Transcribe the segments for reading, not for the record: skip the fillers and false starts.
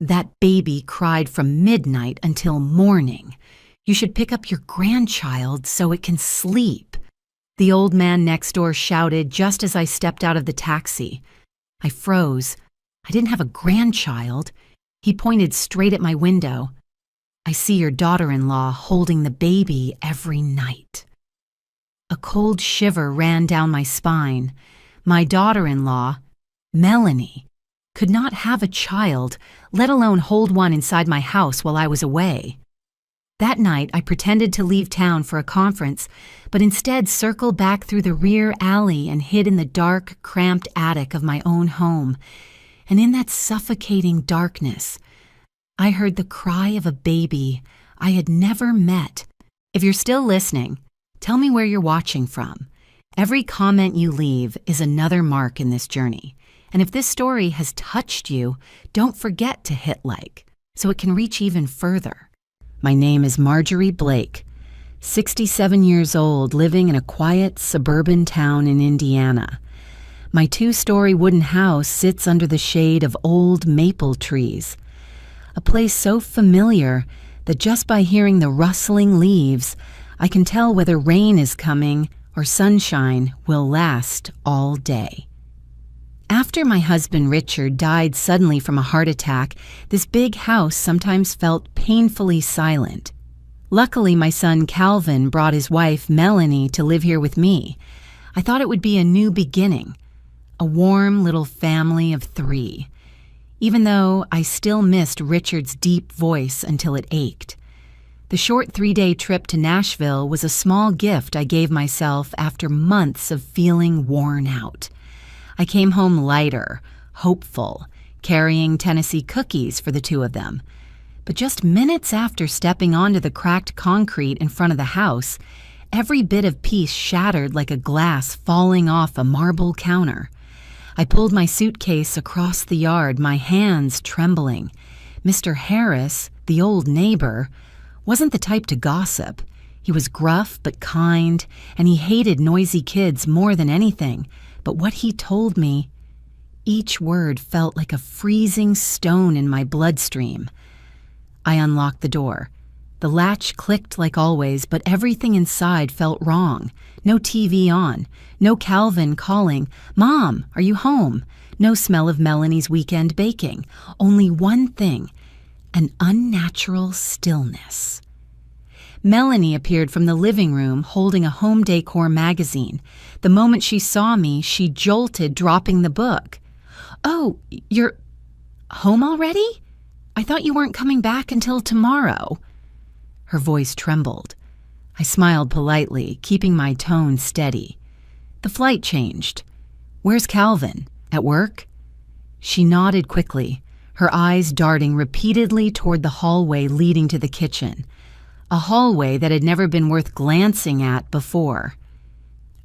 That baby cried from midnight until morning. You should pick up your grandchild so it can sleep. The old man next door shouted just as I stepped out of the taxi. I froze. I didn't have a grandchild. He pointed straight at my window. I see your daughter-in-law holding the baby every night. A cold shiver ran down my spine. My daughter-in-law, Melanie, could not have a child, let alone hold one inside my house while I was away. That night, I pretended to leave town for a conference, but instead circled back through the rear alley and hid in the dark, cramped attic of my own home. And in that suffocating darkness, I heard the cry of a baby I had never met. If you're still listening, tell me where you're watching from. Every comment you leave is another mark in this journey. And if this story has touched you, don't forget to hit like, so it can reach even further. My name is Marjorie Blake, 67 years old, living in a quiet suburban town in Indiana. My 2-story wooden house sits under the shade of old maple trees, a place so familiar that just by hearing the rustling leaves, I can tell whether rain is coming or sunshine will last all day. After my husband Richard died suddenly from a heart attack, this big house sometimes felt painfully silent. Luckily, my son Calvin brought his wife Melanie to live here with me. I thought it would be a new beginning, a warm little family of 3, even though I still missed Richard's deep voice until it ached. The short 3-day trip to Nashville was a small gift I gave myself after months of feeling worn out. I came home lighter, hopeful, carrying Tennessee cookies for the 2 of them. But just minutes after stepping onto the cracked concrete in front of the house, every bit of peace shattered like a glass falling off a marble counter. I pulled my suitcase across the yard, my hands trembling. Mr. Harris, the old neighbor, wasn't the type to gossip. He was gruff but kind, and he hated noisy kids more than anything. But what he told me, each word felt like a freezing stone in my bloodstream. I unlocked the door. The latch clicked like always, but everything inside felt wrong. No TV on. No Calvin calling, "Mom, are you home?" No smell of Melanie's weekend baking. Only one thing, an unnatural stillness. Melanie appeared from the living room holding a home decor magazine. The moment she saw me, she jolted, dropping the book. "Oh, you're home already? I thought you weren't coming back until tomorrow." Her voice trembled. I smiled politely, keeping my tone steady. "The flight changed. Where's Calvin? At work?" She nodded quickly, her eyes darting repeatedly toward the hallway leading to the kitchen. A hallway that had never been worth glancing at before.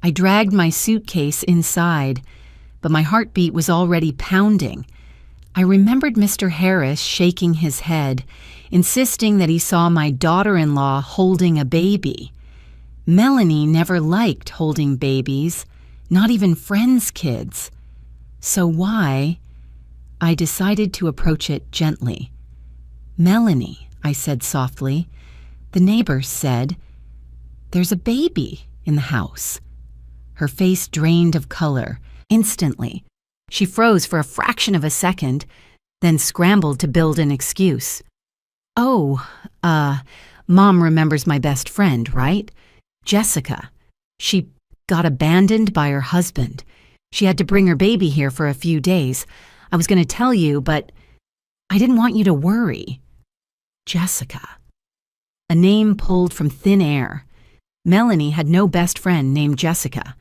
I dragged my suitcase inside, but my heartbeat was already pounding. I remembered Mr. Harris shaking his head, insisting that he saw my daughter-in-law holding a baby. Melanie never liked holding babies, not even friends' kids. So why? I decided to approach it gently. "Melanie," I said softly, "the neighbors said, there's a baby in the house." Her face drained of color. Instantly, she froze for a fraction of a second, then scrambled to build an excuse. "Oh, Mom remembers my best friend, right? Jessica. She got abandoned by her husband. She had to bring her baby here for a few days. I was going to tell you, but I didn't want you to worry." Jessica. A name pulled from thin air. Melanie had no best friend named Jessica.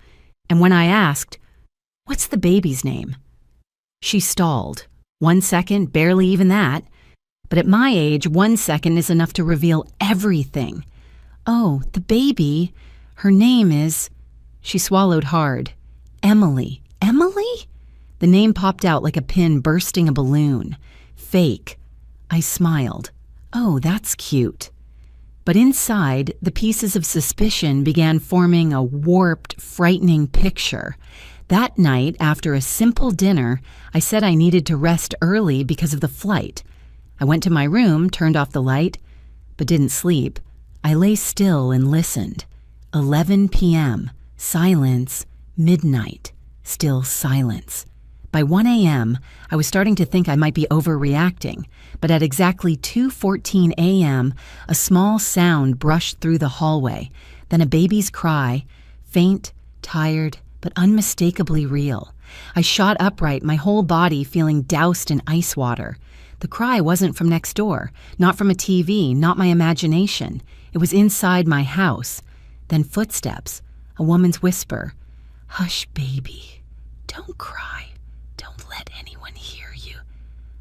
And when I asked, "What's the baby's name?" she stalled. 1 second, barely even that. But at my age, 1 second is enough to reveal everything. "Oh, the baby, her name is..." She swallowed hard. "Emily." "Emily?" The name popped out like a pin bursting a balloon. "Fake." I smiled. "Oh, that's cute." But inside, the pieces of suspicion began forming a warped, frightening picture. That night, after a simple dinner, I said I needed to rest early because of the flight. I went to my room, turned off the light, but didn't sleep. I lay still and listened. 11 p.m., silence, midnight, still silence. By 1 a.m., I was starting to think I might be overreacting, but at exactly 2:14 a.m., a small sound brushed through the hallway, then a baby's cry, faint, tired, but unmistakably real. I shot upright, my whole body feeling doused in ice water. The cry wasn't from next door, not from a TV, not my imagination. It was inside my house. Then footsteps, a woman's whisper, "Hush, baby, don't cry. Don't let anyone hear you."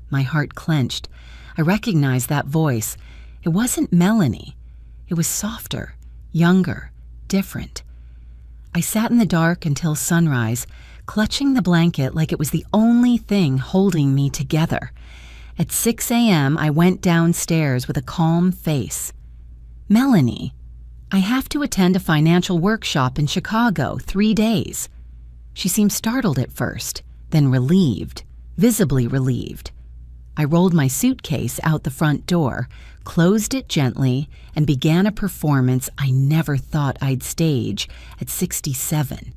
My heart clenched. I recognized that voice. It wasn't Melanie. It was softer, younger, different. I sat in the dark until sunrise, clutching the blanket like it was the only thing holding me together. At 6 a.m., I went downstairs with a calm face. "Melanie, I have to attend a financial workshop in Chicago, 3 days." She seemed startled at first, then relieved, visibly relieved. I rolled my suitcase out the front door, closed it gently, and began a performance I never thought I'd stage at 67.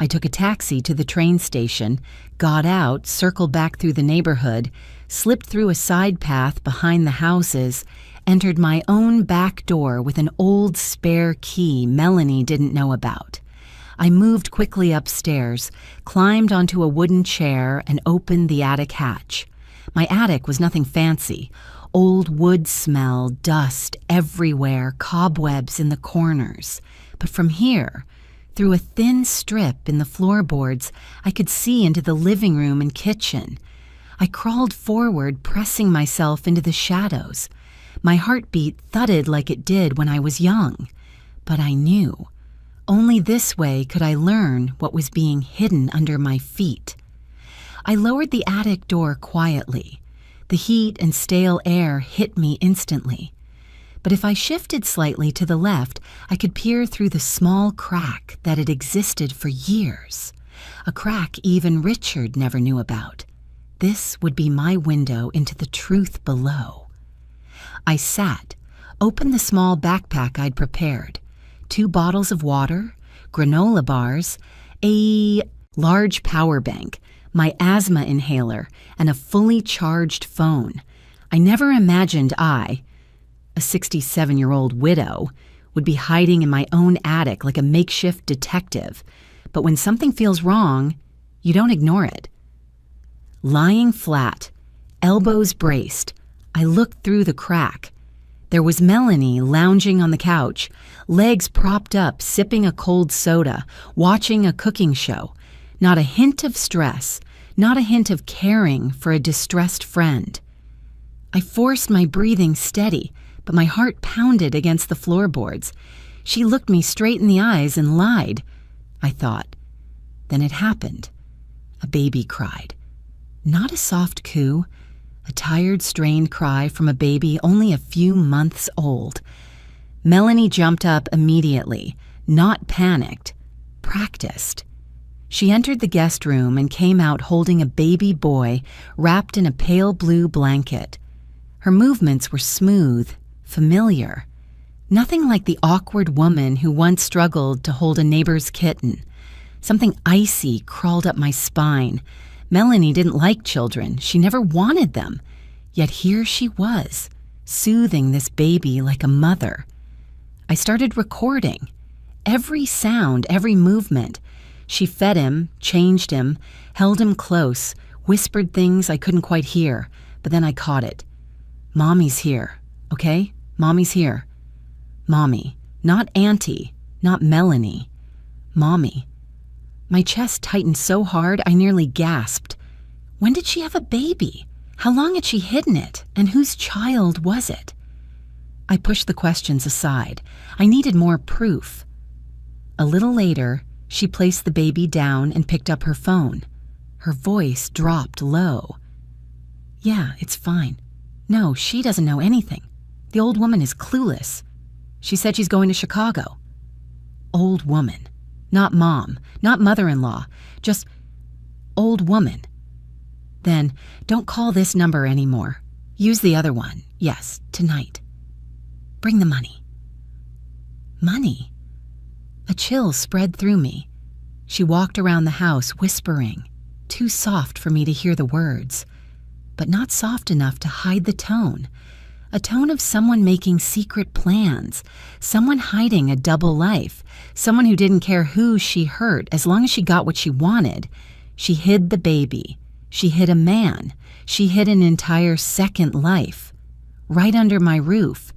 I took a taxi to the train station, got out, circled back through the neighborhood, slipped through a side path behind the houses, entered my own back door with an old spare key Melanie didn't know about. I moved quickly upstairs, climbed onto a wooden chair, and opened the attic hatch. My attic was nothing fancy. Old wood smell, dust everywhere, cobwebs in the corners. But from here, through a thin strip in the floorboards, I could see into the living room and kitchen. I crawled forward, pressing myself into the shadows. My heartbeat thudded like it did when I was young. But I knew. Only this way could I learn what was being hidden under my feet. I lowered the attic door quietly. The heat and stale air hit me instantly. But if I shifted slightly to the left, I could peer through the small crack that had existed for years. A crack even Richard never knew about. This would be my window into the truth below. I sat, opened the small backpack I'd prepared. 2 bottles of water, granola bars, a large power bank, my asthma inhaler, and a fully charged phone. I never imagined I, a 67-year-old widow, would be hiding in my own attic like a makeshift detective. But when something feels wrong, you don't ignore it. Lying flat, elbows braced, I looked through the crack. There was Melanie lounging on the couch, legs propped up, sipping a cold soda, watching a cooking show. Not a hint of stress, not a hint of caring for a distressed friend. I forced my breathing steady, but my heart pounded against the floorboards. She looked me straight in the eyes and lied, I thought. Then it happened. A baby cried. Not a soft coo, a tired, strained cry from a baby only a few months old. Melanie jumped up immediately, not panicked, practiced. She entered the guest room and came out holding a baby boy wrapped in a pale blue blanket. Her movements were smooth, familiar. Nothing like the awkward woman who once struggled to hold a neighbor's kitten. Something icy crawled up my spine. Melanie didn't like children. She never wanted them. Yet here she was, soothing this baby like a mother. I started recording. Every sound, every movement. She fed him, changed him, held him close, whispered things I couldn't quite hear, but then I caught it. "Mommy's here, okay? Mommy's here." Mommy, not Auntie, not Melanie. Mommy. My chest tightened so hard I nearly gasped. When did she have a baby? How long had she hidden it? And whose child was it? I pushed the questions aside. I needed more proof. A little later, she placed the baby down and picked up her phone. Her voice dropped low. "Yeah, it's fine. No, she doesn't know anything. The old woman is clueless. She said she's going to Chicago." Old woman. Not mom, not mother-in-law, just old woman. Then, "Don't call this number anymore. Use the other one. Yes, tonight. Bring the money. Money? A chill spread through me. She walked around the house whispering, too soft for me to hear the words, but not soft enough to hide the tone. A tone of someone making secret plans, someone hiding a double life, someone who didn't care who she hurt as long as she got what she wanted. She hid the baby. She hid a man. She hid an entire second life. Right under my roof.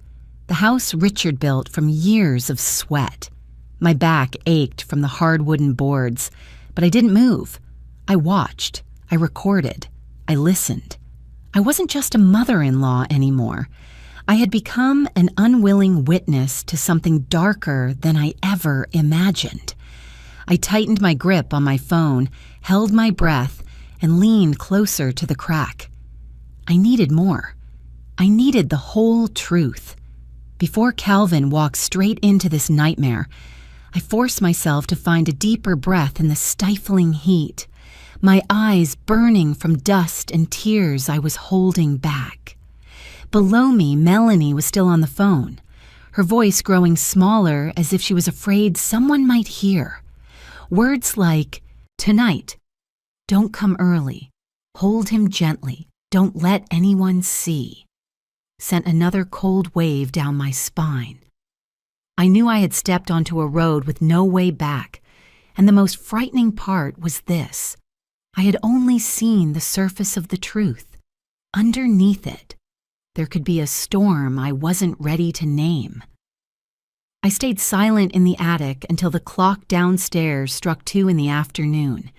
The house Richard built from years of sweat. My back ached from the hard wooden boards, but I didn't move. I watched. I recorded. I listened. I wasn't just a mother-in-law anymore. I had become an unwilling witness to something darker than I ever imagined. I tightened my grip on my phone, held my breath, and leaned closer to the crack. I needed more. I needed the whole truth. Before Calvin walked straight into this nightmare, I forced myself to find a deeper breath in the stifling heat, my eyes burning from dust and tears I was holding back. Below me, Melanie was still on the phone, her voice growing smaller as if she was afraid someone might hear. Words like, "Tonight, don't come early, hold him gently, don't let anyone see," sent another cold wave down my spine. I knew I had stepped onto a road with no way back, and the most frightening part was this. I had only seen the surface of the truth. Underneath it, there could be a storm I wasn't ready to name. I stayed silent in the attic until the clock downstairs struck 2 in the afternoon.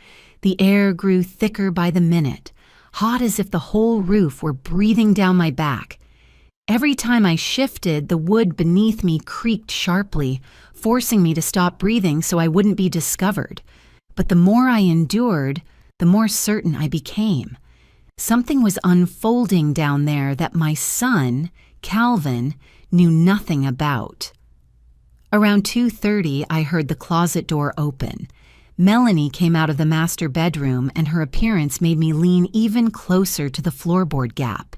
The air grew thicker by the minute, hot as if the whole roof were breathing down my back. Every time I shifted, the wood beneath me creaked sharply, forcing me to stop breathing so I wouldn't be discovered. But the more I endured, the more certain I became. Something was unfolding down there that my son, Calvin, knew nothing about. Around 2:30, I heard the closet door open. Melanie came out of the master bedroom, and her appearance made me lean even closer to the floorboard gap.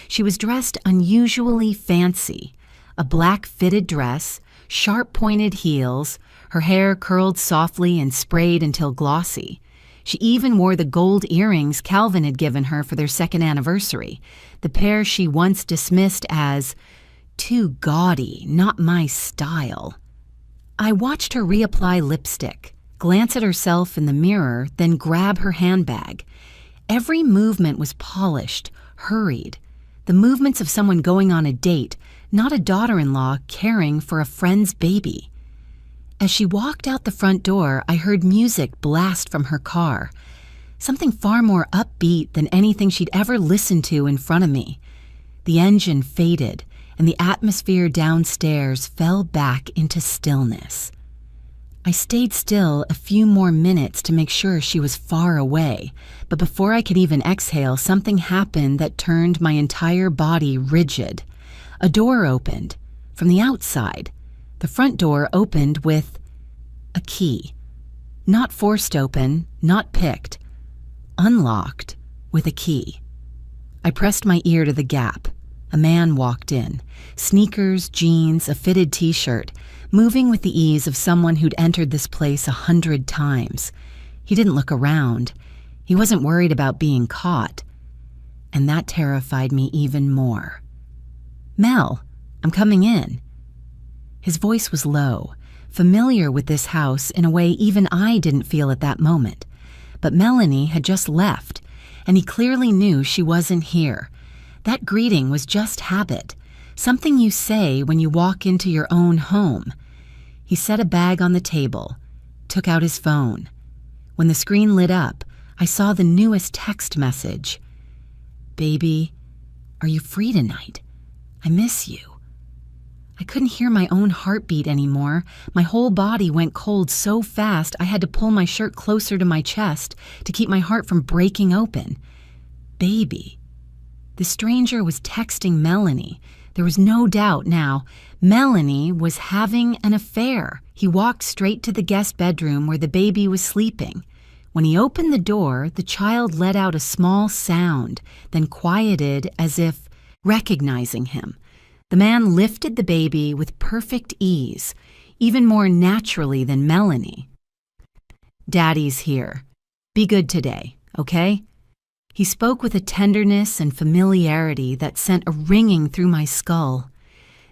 She was dressed unusually fancy, a black fitted dress, sharp-pointed heels, her hair curled softly and sprayed until glossy. She even wore the gold earrings Calvin had given her for their second anniversary, the pair she once dismissed as too gaudy, not my style. I watched her reapply lipstick, glance at herself in the mirror, then grab her handbag. Every movement was polished, hurried, the movements of someone going on a date, not a daughter-in-law caring for a friend's baby. As she walked out the front door, I heard music blast from her car, something far more upbeat than anything she'd ever listened to in front of me. The engine faded, and the atmosphere downstairs fell back into stillness. I stayed still a few more minutes to make sure she was far away, but before I could even exhale, something happened that turned my entire body rigid. A door opened, from the outside. The front door opened with a key. Not forced open, not picked. Unlocked with a key. I pressed my ear to the gap. A man walked in. Sneakers, jeans, a fitted t-shirt, moving with the ease of someone who'd entered this place 100 times. He didn't look around. He wasn't worried about being caught. And that terrified me even more. "Mel, I'm coming in." His voice was low, familiar with this house in a way even I didn't feel at that moment. But Melanie had just left, and he clearly knew she wasn't here. That greeting was just habit, something you say when you walk into your own home. He set a bag on the table, took out his phone. When the screen lit up, I saw the newest text message. "Baby, are you free tonight? I miss you." I couldn't hear my own heartbeat anymore. My whole body went cold so fast I had to pull my shirt closer to my chest to keep my heart from breaking open. Baby. The stranger was texting Melanie. There was no doubt now. Melanie was having an affair. He walked straight to the guest bedroom where the baby was sleeping. When he opened the door, the child let out a small sound, then quieted as if recognizing him. The man lifted the baby with perfect ease, even more naturally than Melanie. "Daddy's here. Be good today, okay?" He spoke with a tenderness and familiarity that sent a ringing through my skull.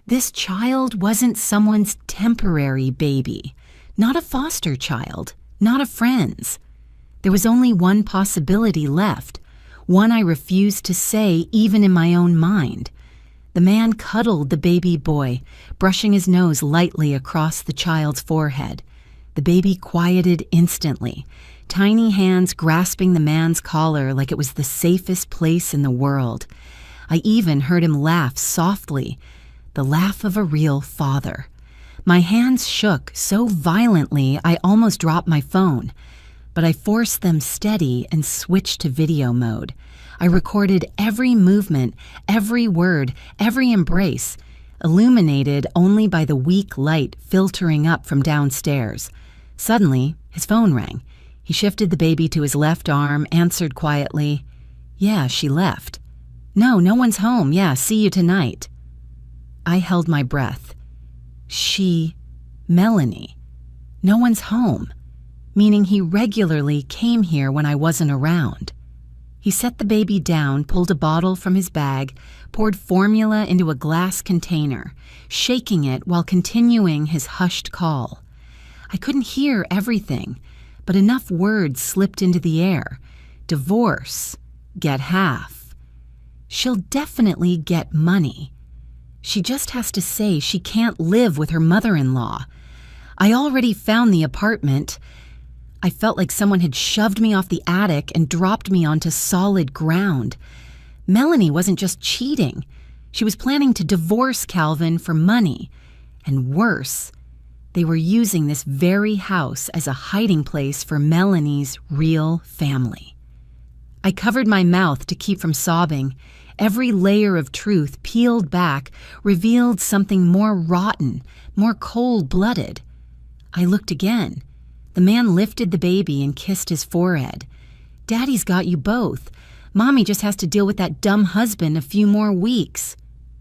This child wasn't someone's temporary baby, not a foster child, not a friend's. There was only one possibility left, one I refused to say even in my own mind. The man cuddled the baby boy, brushing his nose lightly across the child's forehead. The baby quieted instantly, tiny hands grasping the man's collar like it was the safest place in the world. I even heard him laugh softly, the laugh of a real father. My hands shook so violently I almost dropped my phone, but I forced them steady and switched to video mode. I recorded every movement, every word, every embrace, illuminated only by the weak light filtering up from downstairs. Suddenly, his phone rang. He shifted the baby to his left arm, answered quietly, "Yeah, she left." "No, no one's home. Yeah, see you tonight." I held my breath. Melanie. No one's home, meaning he regularly came here when I wasn't around. He set the baby down, pulled a bottle from his bag, poured formula into a glass container, shaking it while continuing his hushed call. I couldn't hear everything, but enough words slipped into the air. Divorce. Get half. She'll definitely get money. She just has to say she can't live with her mother-in-law. I already found the apartment. I felt like someone had shoved me off the attic and dropped me onto solid ground. Melanie wasn't just cheating. She was planning to divorce Calvin for money. And worse, they were using this very house as a hiding place for Melanie's real family. I covered my mouth to keep from sobbing. Every layer of truth peeled back revealed something more rotten, more cold-blooded. I looked again. The man lifted the baby and kissed his forehead. "Daddy's got you both. Mommy just has to deal with that dumb husband a few more weeks."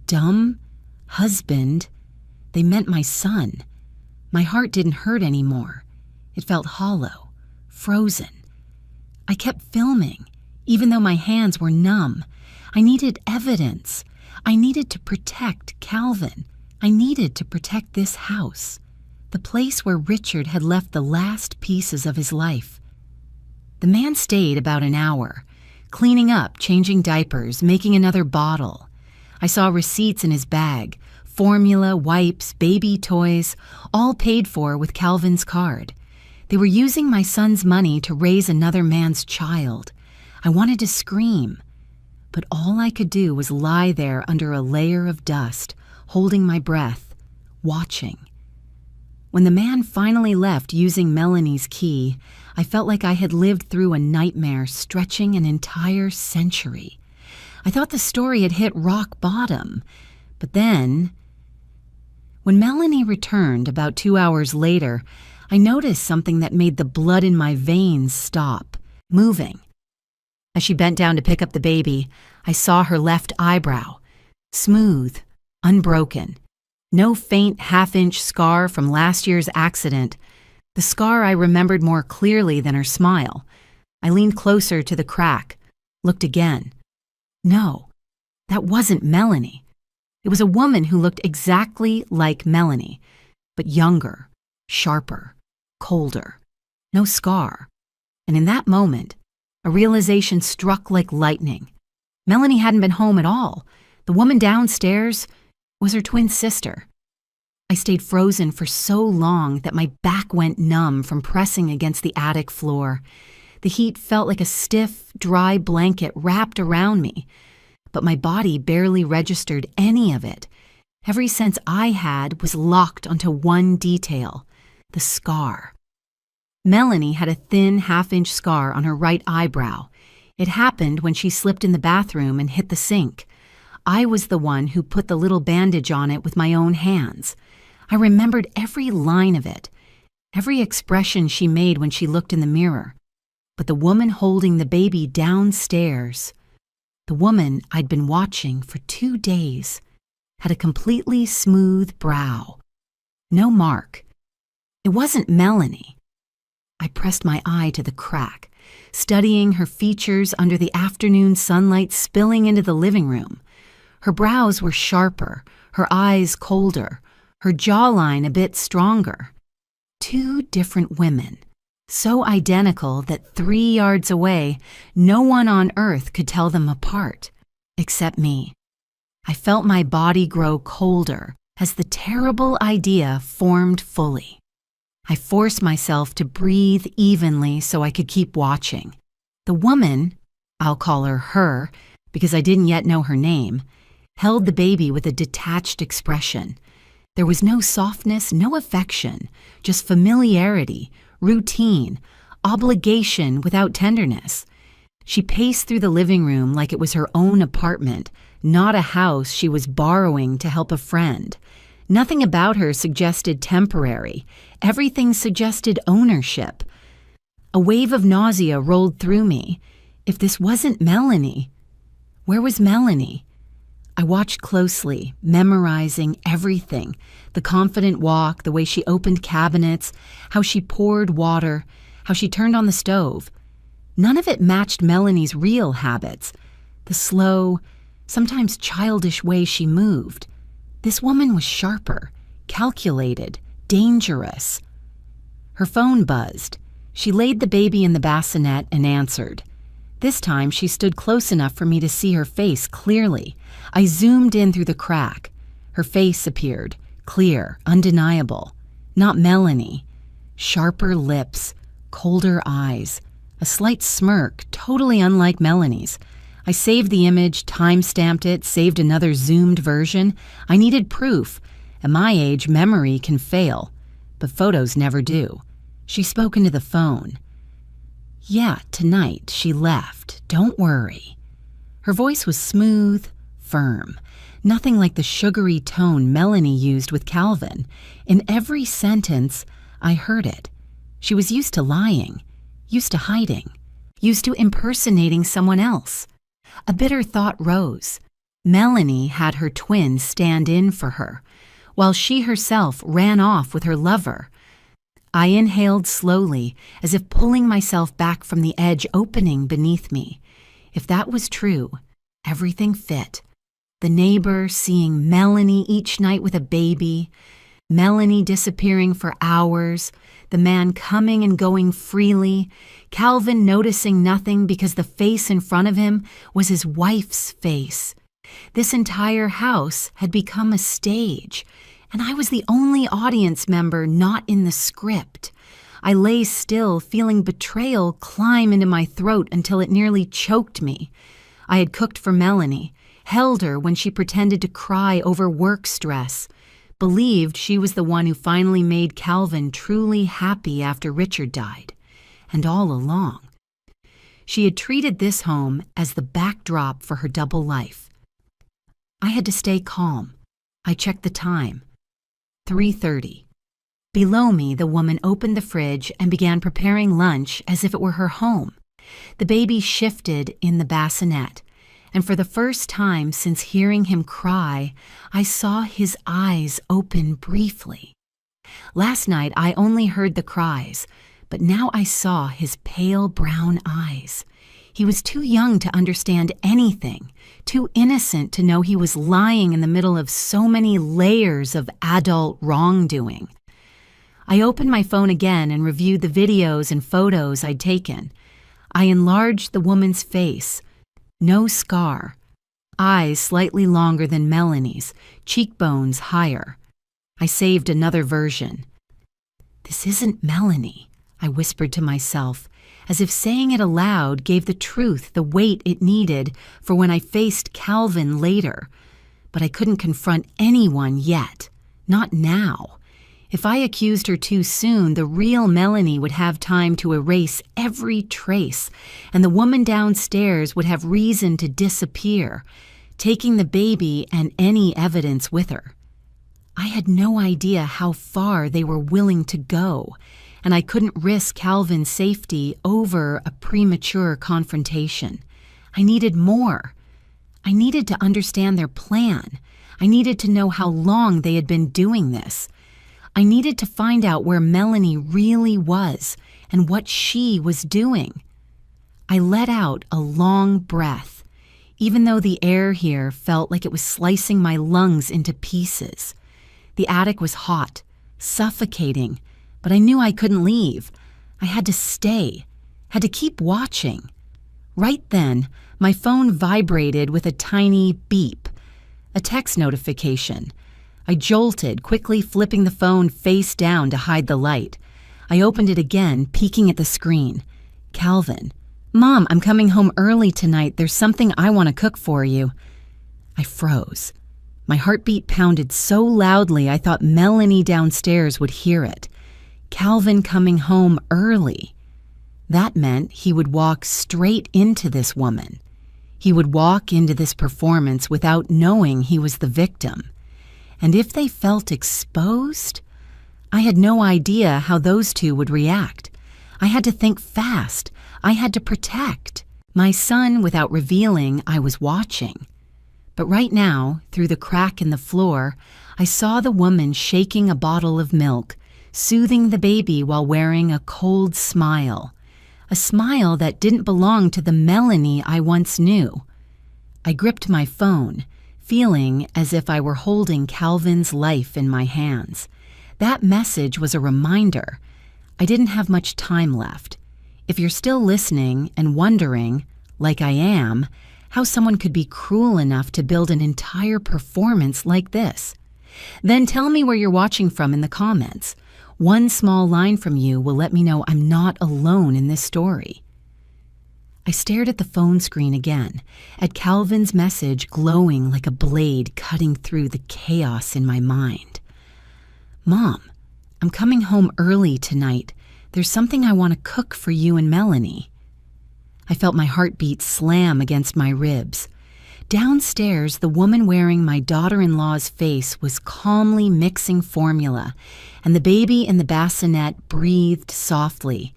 Dumb? Husband? They meant my son. My heart didn't hurt anymore. It felt hollow, frozen. I kept filming, even though my hands were numb. I needed evidence. I needed to protect Calvin. I needed to protect this house, the place where Richard had left the last pieces of his life. The man stayed about an hour, cleaning up, changing diapers, making another bottle. I saw receipts in his bag, formula, wipes, baby toys, all paid for with Calvin's card. They were using my son's money to raise another man's child. I wanted to scream, but all I could do was lie there under a layer of dust, holding my breath, watching. When the man finally left using Melanie's key, I felt like I had lived through a nightmare stretching an entire century. I thought the story had hit rock bottom, but then, when Melanie returned about 2 hours later, I noticed something that made the blood in my veins stop, moving. As she bent down to pick up the baby, I saw her left eyebrow, smooth, unbroken. No faint half-inch scar from last year's accident. The scar I remembered more clearly than her smile. I leaned closer to the crack, looked again. No, that wasn't Melanie. It was a woman who looked exactly like Melanie, but younger, sharper, colder. No scar. And in that moment, a realization struck like lightning. Melanie hadn't been home at all. The woman downstairs was her twin sister. I stayed frozen for so long that my back went numb from pressing against the attic floor. The heat felt like a stiff, dry blanket wrapped around me, but my body barely registered any of it. Every sense I had was locked onto one detail, the scar. Melanie had a thin half-inch scar on her right eyebrow. It happened when she slipped in the bathroom and hit the sink. I was the one who put the little bandage on it with my own hands. I remembered every line of it, every expression she made when she looked in the mirror. But the woman holding the baby downstairs The woman I'd been watching for 2 days had a completely smooth brow. No mark. It wasn't Melanie. I pressed my eye to the crack, studying her features under the afternoon sunlight spilling into the living room. Her brows were sharper, her eyes colder, her jawline a bit stronger. 2 different women, so identical that 3 yards away, no one on earth could tell them apart, except me. I felt my body grow colder as the terrible idea formed fully. I forced myself to breathe evenly so I could keep watching. The woman, I'll call her because I didn't yet know her name, held the baby with a detached expression. There was no softness, no affection, just familiarity, routine, obligation without tenderness. She paced through the living room like it was her own apartment, not a house she was borrowing to help a friend. Nothing about her suggested temporary. Everything suggested ownership. A wave of nausea rolled through me. If this wasn't Melanie, where was Melanie? I watched closely, memorizing everything. The confident walk, the way she opened cabinets, how she poured water, how she turned on the stove. None of it matched Melanie's real habits. The slow, sometimes childish way she moved. This woman was sharper, calculated, dangerous. Her phone buzzed. She laid the baby in the bassinet and answered. This time she stood close enough for me to see her face clearly. I zoomed in through the crack. Her face appeared, clear, undeniable. Not Melanie. Sharper lips, colder eyes, a slight smirk, totally unlike Melanie's. I saved the image, time-stamped it, saved another zoomed version. I needed proof. At my age, memory can fail, but photos never do. She spoke into the phone. Yeah, tonight she left. Don't worry. Her voice was smooth, firm, nothing like the sugary tone Melanie used with Calvin. In every sentence, I heard it. She was used to lying, used to hiding, used to impersonating someone else. A bitter thought rose. Melanie had her twin stand in for her, while she herself ran off with her lover. I inhaled slowly, as if pulling myself back from the edge opening beneath me. If that was true, everything fit. The neighbor seeing Melanie each night with a baby, Melanie disappearing for hours, the man coming and going freely, Calvin noticing nothing because the face in front of him was his wife's face. This entire house had become a stage, and I was the only audience member not in the script. I lay still, feeling betrayal climb into my throat until it nearly choked me. I had cooked for Melanie, held her when she pretended to cry over work stress, believed she was the one who finally made Calvin truly happy after Richard died. And all along, she had treated this home as the backdrop for her double life. I had to stay calm. I checked the time. 3:30. Below me, the woman opened the fridge and began preparing lunch as if it were her home. The baby shifted in the bassinet, and for the first time since hearing him cry, I saw his eyes open briefly. Last night, I only heard the cries, but now I saw his pale brown eyes. He was too young to understand anything, too innocent to know he was lying in the middle of so many layers of adult wrongdoing. I opened my phone again and reviewed the videos and photos I'd taken. I enlarged the woman's face. No scar. Eyes slightly longer than Melanie's, cheekbones higher. I saved another version. This isn't Melanie, I whispered to myself, as if saying it aloud gave the truth the weight it needed for when I faced Calvin later. But I couldn't confront anyone yet. Not now. If I accused her too soon, the real Melanie would have time to erase every trace, and the woman downstairs would have reason to disappear, taking the baby and any evidence with her. I had no idea how far they were willing to go, and I couldn't risk Calvin's safety over a premature confrontation. I needed more. I needed to understand their plan. I needed to know how long they had been doing this. I needed to find out where Melanie really was and what she was doing. I let out a long breath, even though the air here felt like it was slicing my lungs into pieces. The attic was hot, suffocating, but I knew I couldn't leave. I had to stay, had to keep watching. Right then, my phone vibrated with a tiny beep, a text notification. I jolted, quickly flipping the phone face down to hide the light. I opened it again, peeking at the screen. Calvin. "Mom, I'm coming home early tonight. There's something I want to cook for you." I froze. My heartbeat pounded so loudly I thought Melanie downstairs would hear it. Calvin coming home early. That meant he would walk straight into this woman. He would walk into this performance without knowing he was the victim. And if they felt exposed, I had no idea how those two would react. I had to think fast. I had to protect my son without revealing I was watching. But right now, through the crack in the floor, I saw the woman shaking a bottle of milk, soothing the baby while wearing a cold smile. A smile that didn't belong to the Melanie I once knew. I gripped my phone, feeling as if I were holding Calvin's life in my hands. That message was a reminder. I didn't have much time left. If you're still listening and wondering, like I am, how someone could be cruel enough to build an entire performance like this, then tell me where you're watching from in the comments. One small line from you will let me know I'm not alone in this story. I stared at the phone screen again, at Calvin's message glowing like a blade cutting through the chaos in my mind. "Mom, I'm coming home early tonight. There's something I want to cook for you and Melanie." I felt my heartbeat slam against my ribs. Downstairs, the woman wearing my daughter-in-law's face was calmly mixing formula, and the baby in the bassinet breathed softly.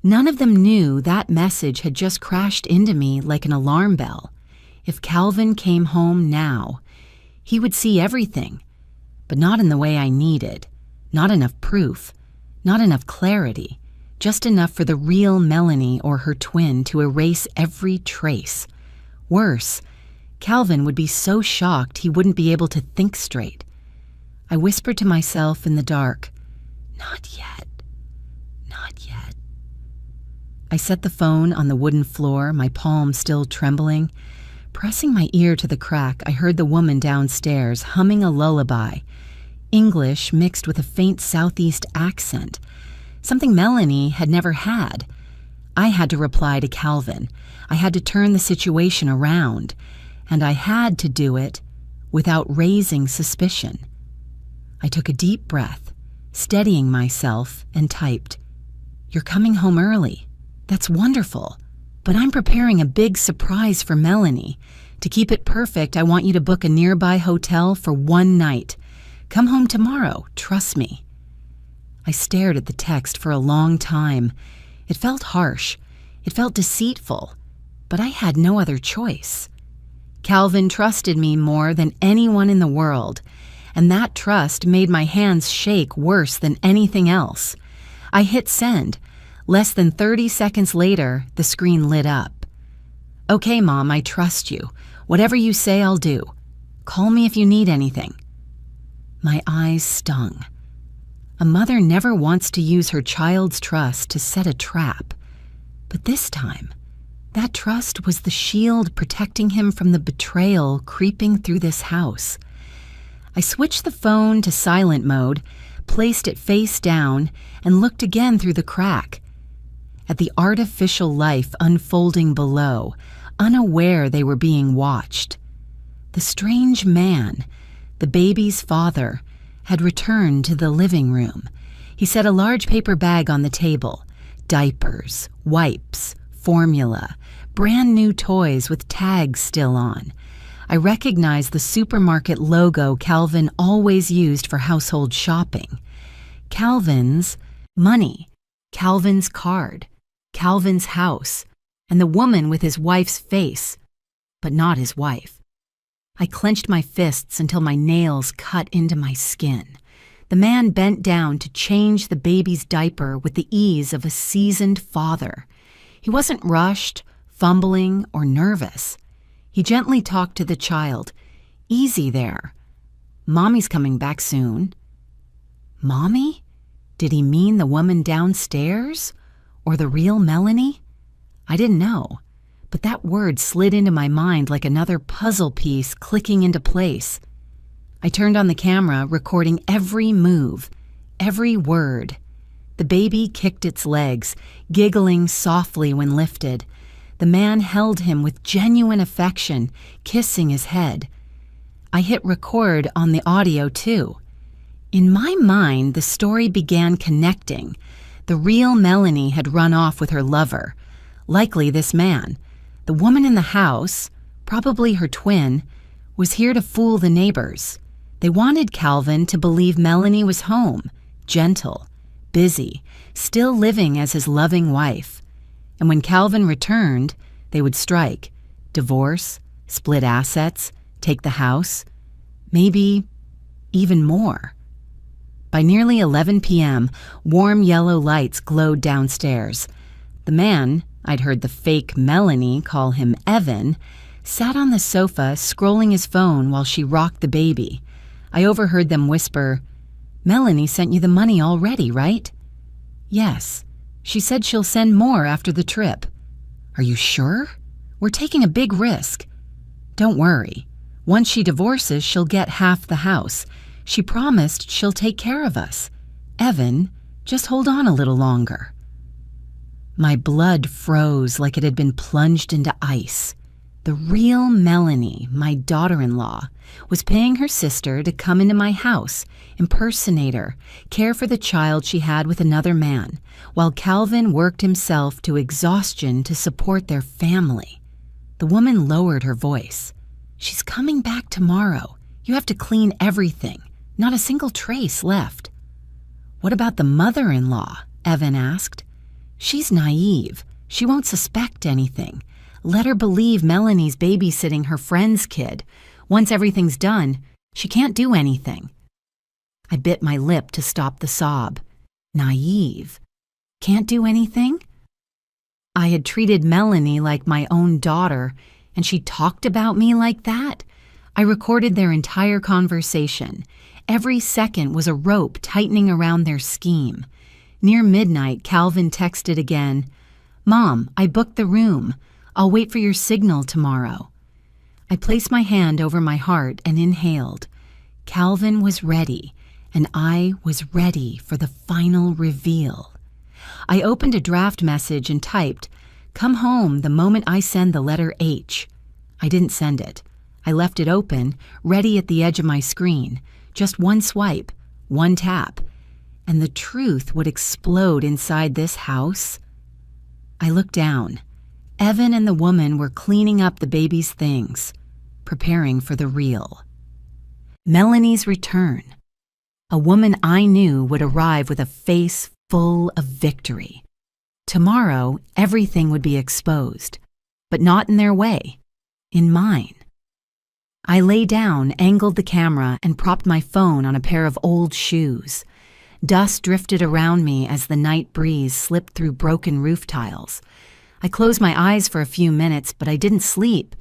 None of them knew that message had just crashed into me like an alarm bell. If Calvin came home now, he would see everything, but not in the way I needed. Not enough proof, not enough clarity, just enough for the real Melanie or her twin to erase every trace. Worse, Calvin would be so shocked he wouldn't be able to think straight. I whispered to myself in the dark, "Not yet, not yet." I set the phone on the wooden floor, my palm still trembling. Pressing my ear to the crack, I heard the woman downstairs humming a lullaby, English mixed with a faint southeast accent, something Melanie had never had. I had to reply to Calvin. I had to turn the situation around, and I had to do it without raising suspicion. I took a deep breath, steadying myself, and typed, "You're coming home early. That's wonderful, but I'm preparing a big surprise for Melanie. To keep it perfect, I want you to book a nearby hotel for one night. Come home tomorrow, trust me." I stared at the text for a long time. It felt harsh. It felt deceitful, but I had no other choice. Calvin trusted me more than anyone in the world, and that trust made my hands shake worse than anything else. I hit send. Less than 30 seconds later, the screen lit up. "Okay, Mom, I trust you. Whatever you say, I'll do. Call me if you need anything." My eyes stung. A mother never wants to use her child's trust to set a trap. But this time, that trust was the shield protecting him from the betrayal creeping through this house. I switched the phone to silent mode, placed it face down, and looked again through the crack. At the artificial life unfolding below, unaware they were being watched. The strange man, the baby's father, had returned to the living room. He set a large paper bag on the table. Diapers, wipes, formula, brand new toys with tags still on. I recognized the supermarket logo Calvin always used for household shopping. Calvin's money, Calvin's card, Calvin's house, and the woman with his wife's face, but not his wife. I clenched my fists until my nails cut into my skin. The man bent down to change the baby's diaper with the ease of a seasoned father. He wasn't rushed, fumbling, or nervous. He gently talked to the child. "Easy there. Mommy's coming back soon." Mommy? Did he mean the woman downstairs? Or the real Melanie? I didn't know, but that word slid into my mind like another puzzle piece clicking into place. I turned on the camera, recording every move, every word. The baby kicked its legs, giggling softly when lifted. The man held him with genuine affection, kissing his head. I hit record on the audio too. In my mind, the story began connecting. The real Melanie had run off with her lover, likely this man. The woman in the house, probably her twin, was here to fool the neighbors. They wanted Calvin to believe Melanie was home, gentle, busy, still living as his loving wife. And when Calvin returned, they would strike, divorce, split assets, take the house, maybe even more. By nearly 11 p.m., warm yellow lights glowed downstairs. The man, I'd heard the fake Melanie call him Evan, sat on the sofa scrolling his phone while she rocked the baby. I overheard them whisper, "Melanie sent you the money already, right?" "Yes. She said she'll send more after the trip." "Are you sure? We're taking a big risk." "Don't worry. Once she divorces, she'll get half the house. She promised she'll take care of us. Evan, just hold on a little longer." My blood froze like it had been plunged into ice. The real Melanie, my daughter-in-law, was paying her sister to come into my house, impersonate her, care for the child she had with another man, while Calvin worked himself to exhaustion to support their family. The woman lowered her voice. "She's coming back tomorrow. You have to clean everything. Not a single trace left." "What about the mother-in-law?" Evan asked. "She's naive. She won't suspect anything. Let her believe Melanie's babysitting her friend's kid. Once everything's done, she can't do anything." I bit my lip to stop the sob. Naive. Can't do anything? I had treated Melanie like my own daughter, and she talked about me like that? I recorded their entire conversation. Every second was a rope tightening around their scheme. Near midnight, Calvin texted again, "Mom, I booked the room. I'll wait for your signal tomorrow." I placed my hand over my heart and inhaled. Calvin was ready, and I was ready for the final reveal. I opened a draft message and typed, "Come home the moment I send the letter H." I didn't send it. I left it open, ready at the edge of my screen. Just one swipe, one tap, and the truth would explode inside this house. I looked down. Evan and the woman were cleaning up the baby's things, preparing for the real. Melanie's return. A woman I knew would arrive with a face full of victory. Tomorrow, everything would be exposed, but not in their way, in mine. I lay down, angled the camera, and propped my phone on a pair of old shoes. Dust drifted around me as the night breeze slipped through broken roof tiles. I closed my eyes for a few minutes, but I didn't sleep.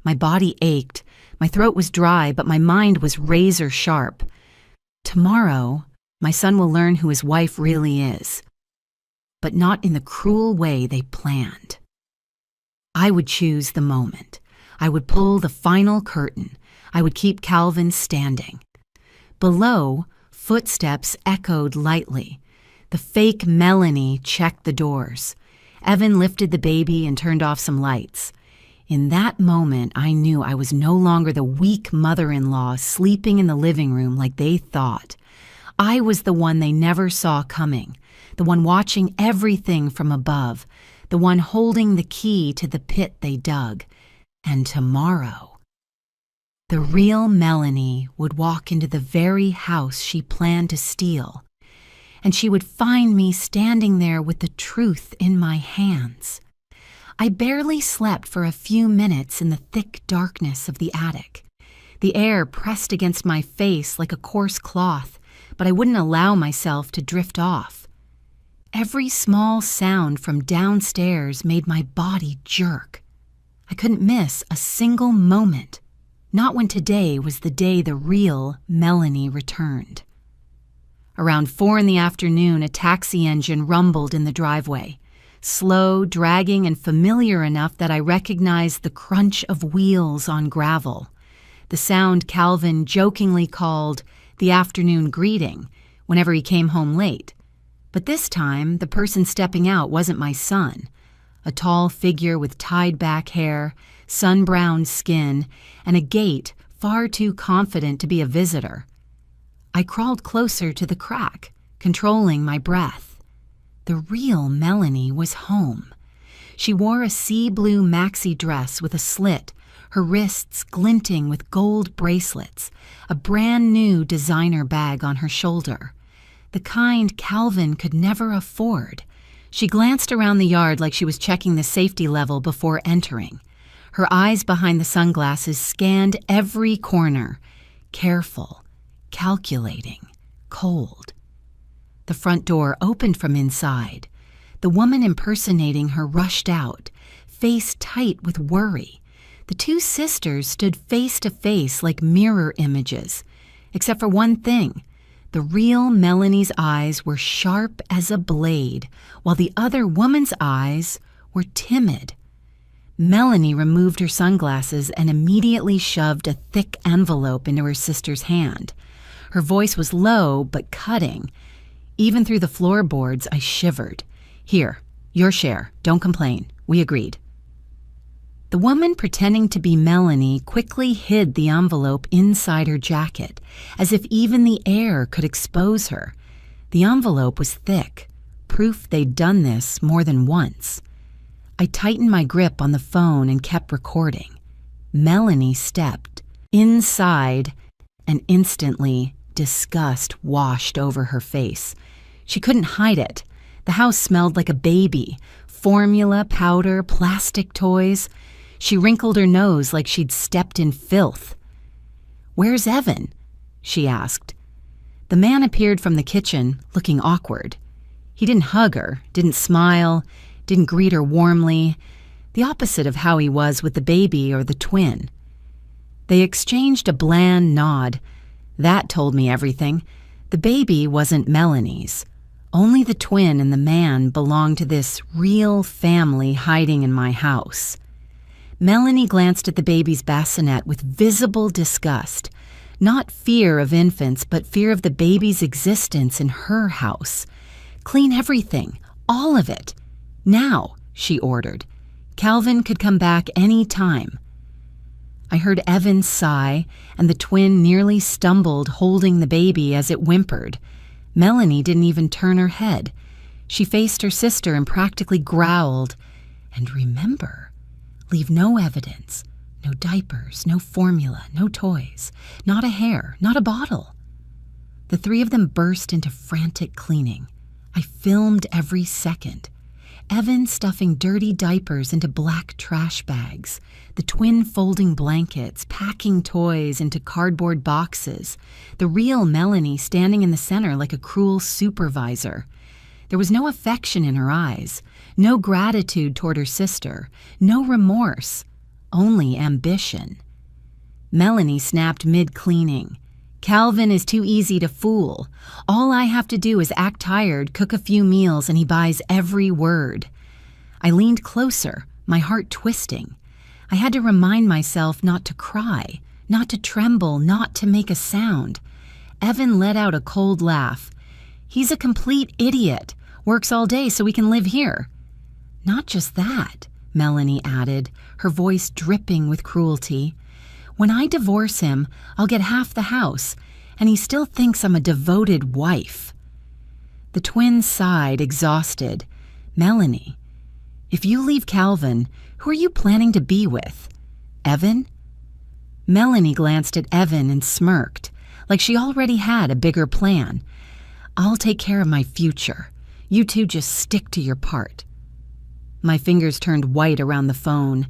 My body ached. My throat was dry, but my mind was razor sharp. Tomorrow, my son will learn who his wife really is, but not in the cruel way they planned. I would choose the moment. I would pull the final curtain. I would keep Calvin standing. Below, footsteps echoed lightly. The fake Melanie checked the doors. Evan lifted the baby and turned off some lights. In that moment, I knew I was no longer the weak mother-in-law sleeping in the living room like they thought. I was the one they never saw coming, the one watching everything from above, the one holding the key to the pit they dug. And tomorrow, the real Melanie would walk into the very house she planned to steal, and she would find me standing there with the truth in my hands. I barely slept for a few minutes in the thick darkness of the attic. The air pressed against my face like a coarse cloth, but I wouldn't allow myself to drift off. Every small sound from downstairs made my body jerk. I couldn't miss a single moment, not when today was the day the real Melanie returned. Around 4 p.m, a taxi engine rumbled in the driveway, slow, dragging, and familiar enough that I recognized the crunch of wheels on gravel, the sound Calvin jokingly called the afternoon greeting whenever he came home late. But this time, the person stepping out wasn't my son, a tall figure with tied-back hair, sun-browned skin, and a gait far too confident to be a visitor. I crawled closer to the crack, controlling my breath. The real Melanie was home. She wore a sea blue maxi dress with a slit, her wrists glinting with gold bracelets, a brand new designer bag on her shoulder, the kind Calvin could never afford. She glanced around the yard like she was checking the safety level before entering. Her eyes behind the sunglasses scanned every corner, careful, calculating, cold. The front door opened from inside. The woman impersonating her rushed out, face tight with worry. The two sisters stood face to face like mirror images, except for one thing. The real Melanie's eyes were sharp as a blade, while the other woman's eyes were timid. Melanie removed her sunglasses and immediately shoved a thick envelope into her sister's hand. Her voice was low but cutting. Even through the floorboards, I shivered. "Here, your share. Don't complain. We agreed." The woman pretending to be Melanie quickly hid the envelope inside her jacket, as if even the air could expose her. The envelope was thick, proof they'd done this more than once. I tightened my grip on the phone and kept recording. Melanie stepped inside, and instantly disgust washed over her face. She couldn't hide it. The house smelled like a baby, formula, powder, plastic toys. She wrinkled her nose like she'd stepped in filth. "Where's Evan?" she asked. The man appeared from the kitchen, looking awkward. He didn't hug her, didn't smile, didn't greet her warmly, the opposite of how he was with the baby or the twin. They exchanged a bland nod. That told me everything. The baby wasn't Melanie's. Only the twin and the man belonged to this real family hiding in my house. Melanie glanced at the baby's bassinet with visible disgust. Not fear of infants, but fear of the baby's existence in her house. "Clean everything, all of it. Now," she ordered. "Calvin could come back any time." I heard Evan sigh, and the twin nearly stumbled holding the baby as it whimpered. Melanie didn't even turn her head. She faced her sister and practically growled. "And remember, leave no evidence, no diapers, no formula, no toys, not a hair, not a bottle." The three of them burst into frantic cleaning. I filmed every second. Evan stuffing dirty diapers into black trash bags, the twin folding blankets, packing toys into cardboard boxes, the real Melanie standing in the center like a cruel supervisor. There was no affection in her eyes, no gratitude toward her sister, no remorse, only ambition. Melanie snapped mid-cleaning. "Calvin is too easy to fool. All I have to do is act tired, cook a few meals, and he buys every word." I leaned closer, my heart twisting. I had to remind myself not to cry, not to tremble, not to make a sound. Evan let out a cold laugh. "He's a complete idiot. Works all day so we can live here." "Not just that," Melanie added, her voice dripping with cruelty. "When I divorce him, I'll get half the house, and he still thinks I'm a devoted wife." The twins sighed, exhausted. "Melanie, if you leave Calvin, who are you planning to be with? Evan?" Melanie glanced at Evan and smirked, like she already had a bigger plan. "I'll take care of my future. You two just stick to your part." My fingers turned white around the phone.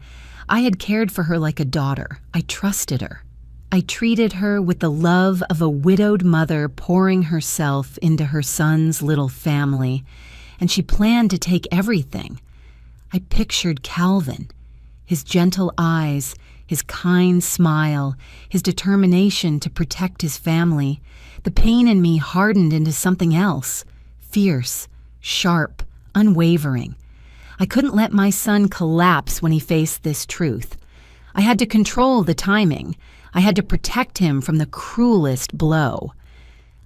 I had cared for her like a daughter. I trusted her. I treated her with the love of a widowed mother pouring herself into her son's little family, and she planned to take everything. I pictured Calvin, his gentle eyes, his kind smile, his determination to protect his family. The pain in me hardened into something else, fierce, sharp, unwavering. I couldn't let my son collapse when he faced this truth. I had to control the timing. I had to protect him from the cruelest blow.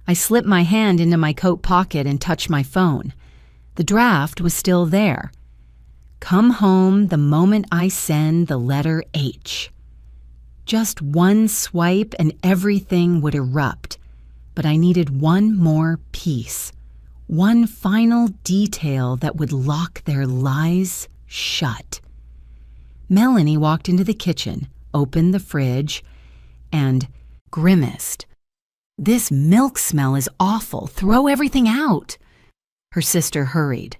I slipped my hand into my coat pocket and touched my phone. The draft was still there. Come home the moment I send the letter H. Just one swipe and everything would erupt. But I needed one more piece, one final detail that would lock their lies shut. Melanie walked into the kitchen, opened the fridge, and grimaced. "This milk smell is awful. Throw everything out." Her sister hurried.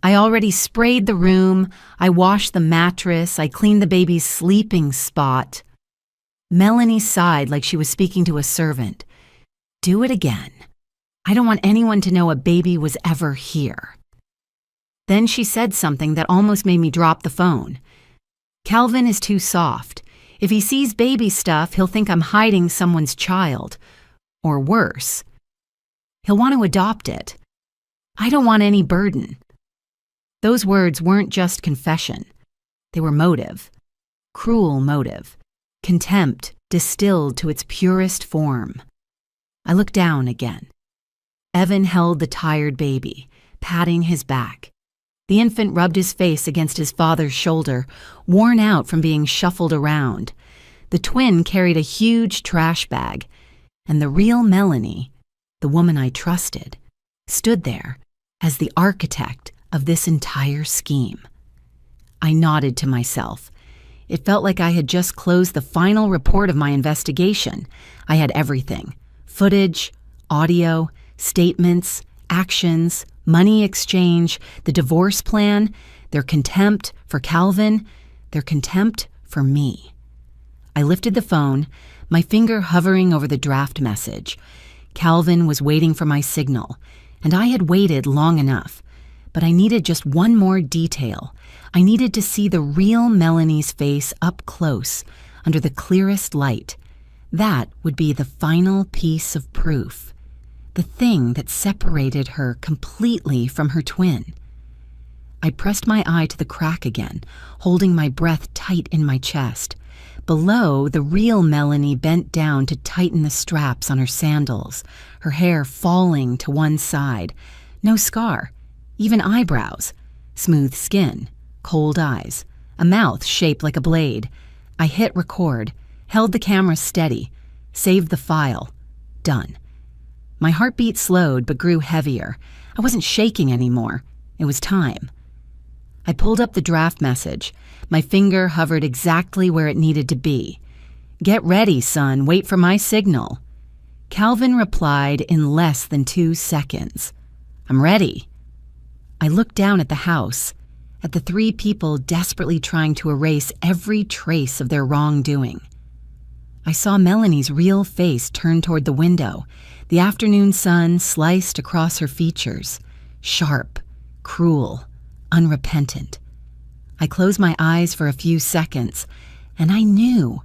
I already sprayed the room. I washed the mattress. I cleaned the baby's sleeping spot. Melanie sighed like she was speaking to a servant. "Do it again. I don't want anyone to know a baby was ever here." Then she said something that almost made me drop the phone. "Calvin is too soft. If he sees baby stuff, he'll think I'm hiding someone's child. Or worse, he'll want to adopt it. I don't want any burden." Those words weren't just confession. They were motive. Cruel motive. Contempt distilled to its purest form. I looked down again. Evan held the tired baby, patting his back. The infant rubbed his face against his father's shoulder, worn out from being shuffled around. The twin carried a huge trash bag, and the real Melanie, the woman I trusted, stood there as the architect of this entire scheme. I nodded to myself. It felt like I had just closed the final report of my investigation. I had everything: footage, audio, statements, actions, money exchange, the divorce plan, their contempt for Calvin, their contempt for me. I lifted the phone, my finger hovering over the draft message. Calvin was waiting for my signal, and I had waited long enough. But I needed just one more detail. I needed to see the real Melanie's face up close, under the clearest light. That would be the final piece of proof. The thing that separated her completely from her twin. I pressed my eye to the crack again, holding my breath tight in my chest. Below, the real Melanie bent down to tighten the straps on her sandals, her hair falling to one side. No scar, even eyebrows, smooth skin, cold eyes, a mouth shaped like a blade. I hit record, held the camera steady, saved the file. Done. My heartbeat slowed but grew heavier. I wasn't shaking anymore. It was time. I pulled up the draft message. My finger hovered exactly where it needed to be. "Get ready, son. Wait for my signal." Calvin replied in less than 2 seconds. "I'm ready." I looked down at the house, at the 3 people desperately trying to erase every trace of their wrongdoing. I saw Melanie's real face turn toward the window, the afternoon sun sliced across her features, sharp, cruel, unrepentant. I closed my eyes for a few seconds, and I knew.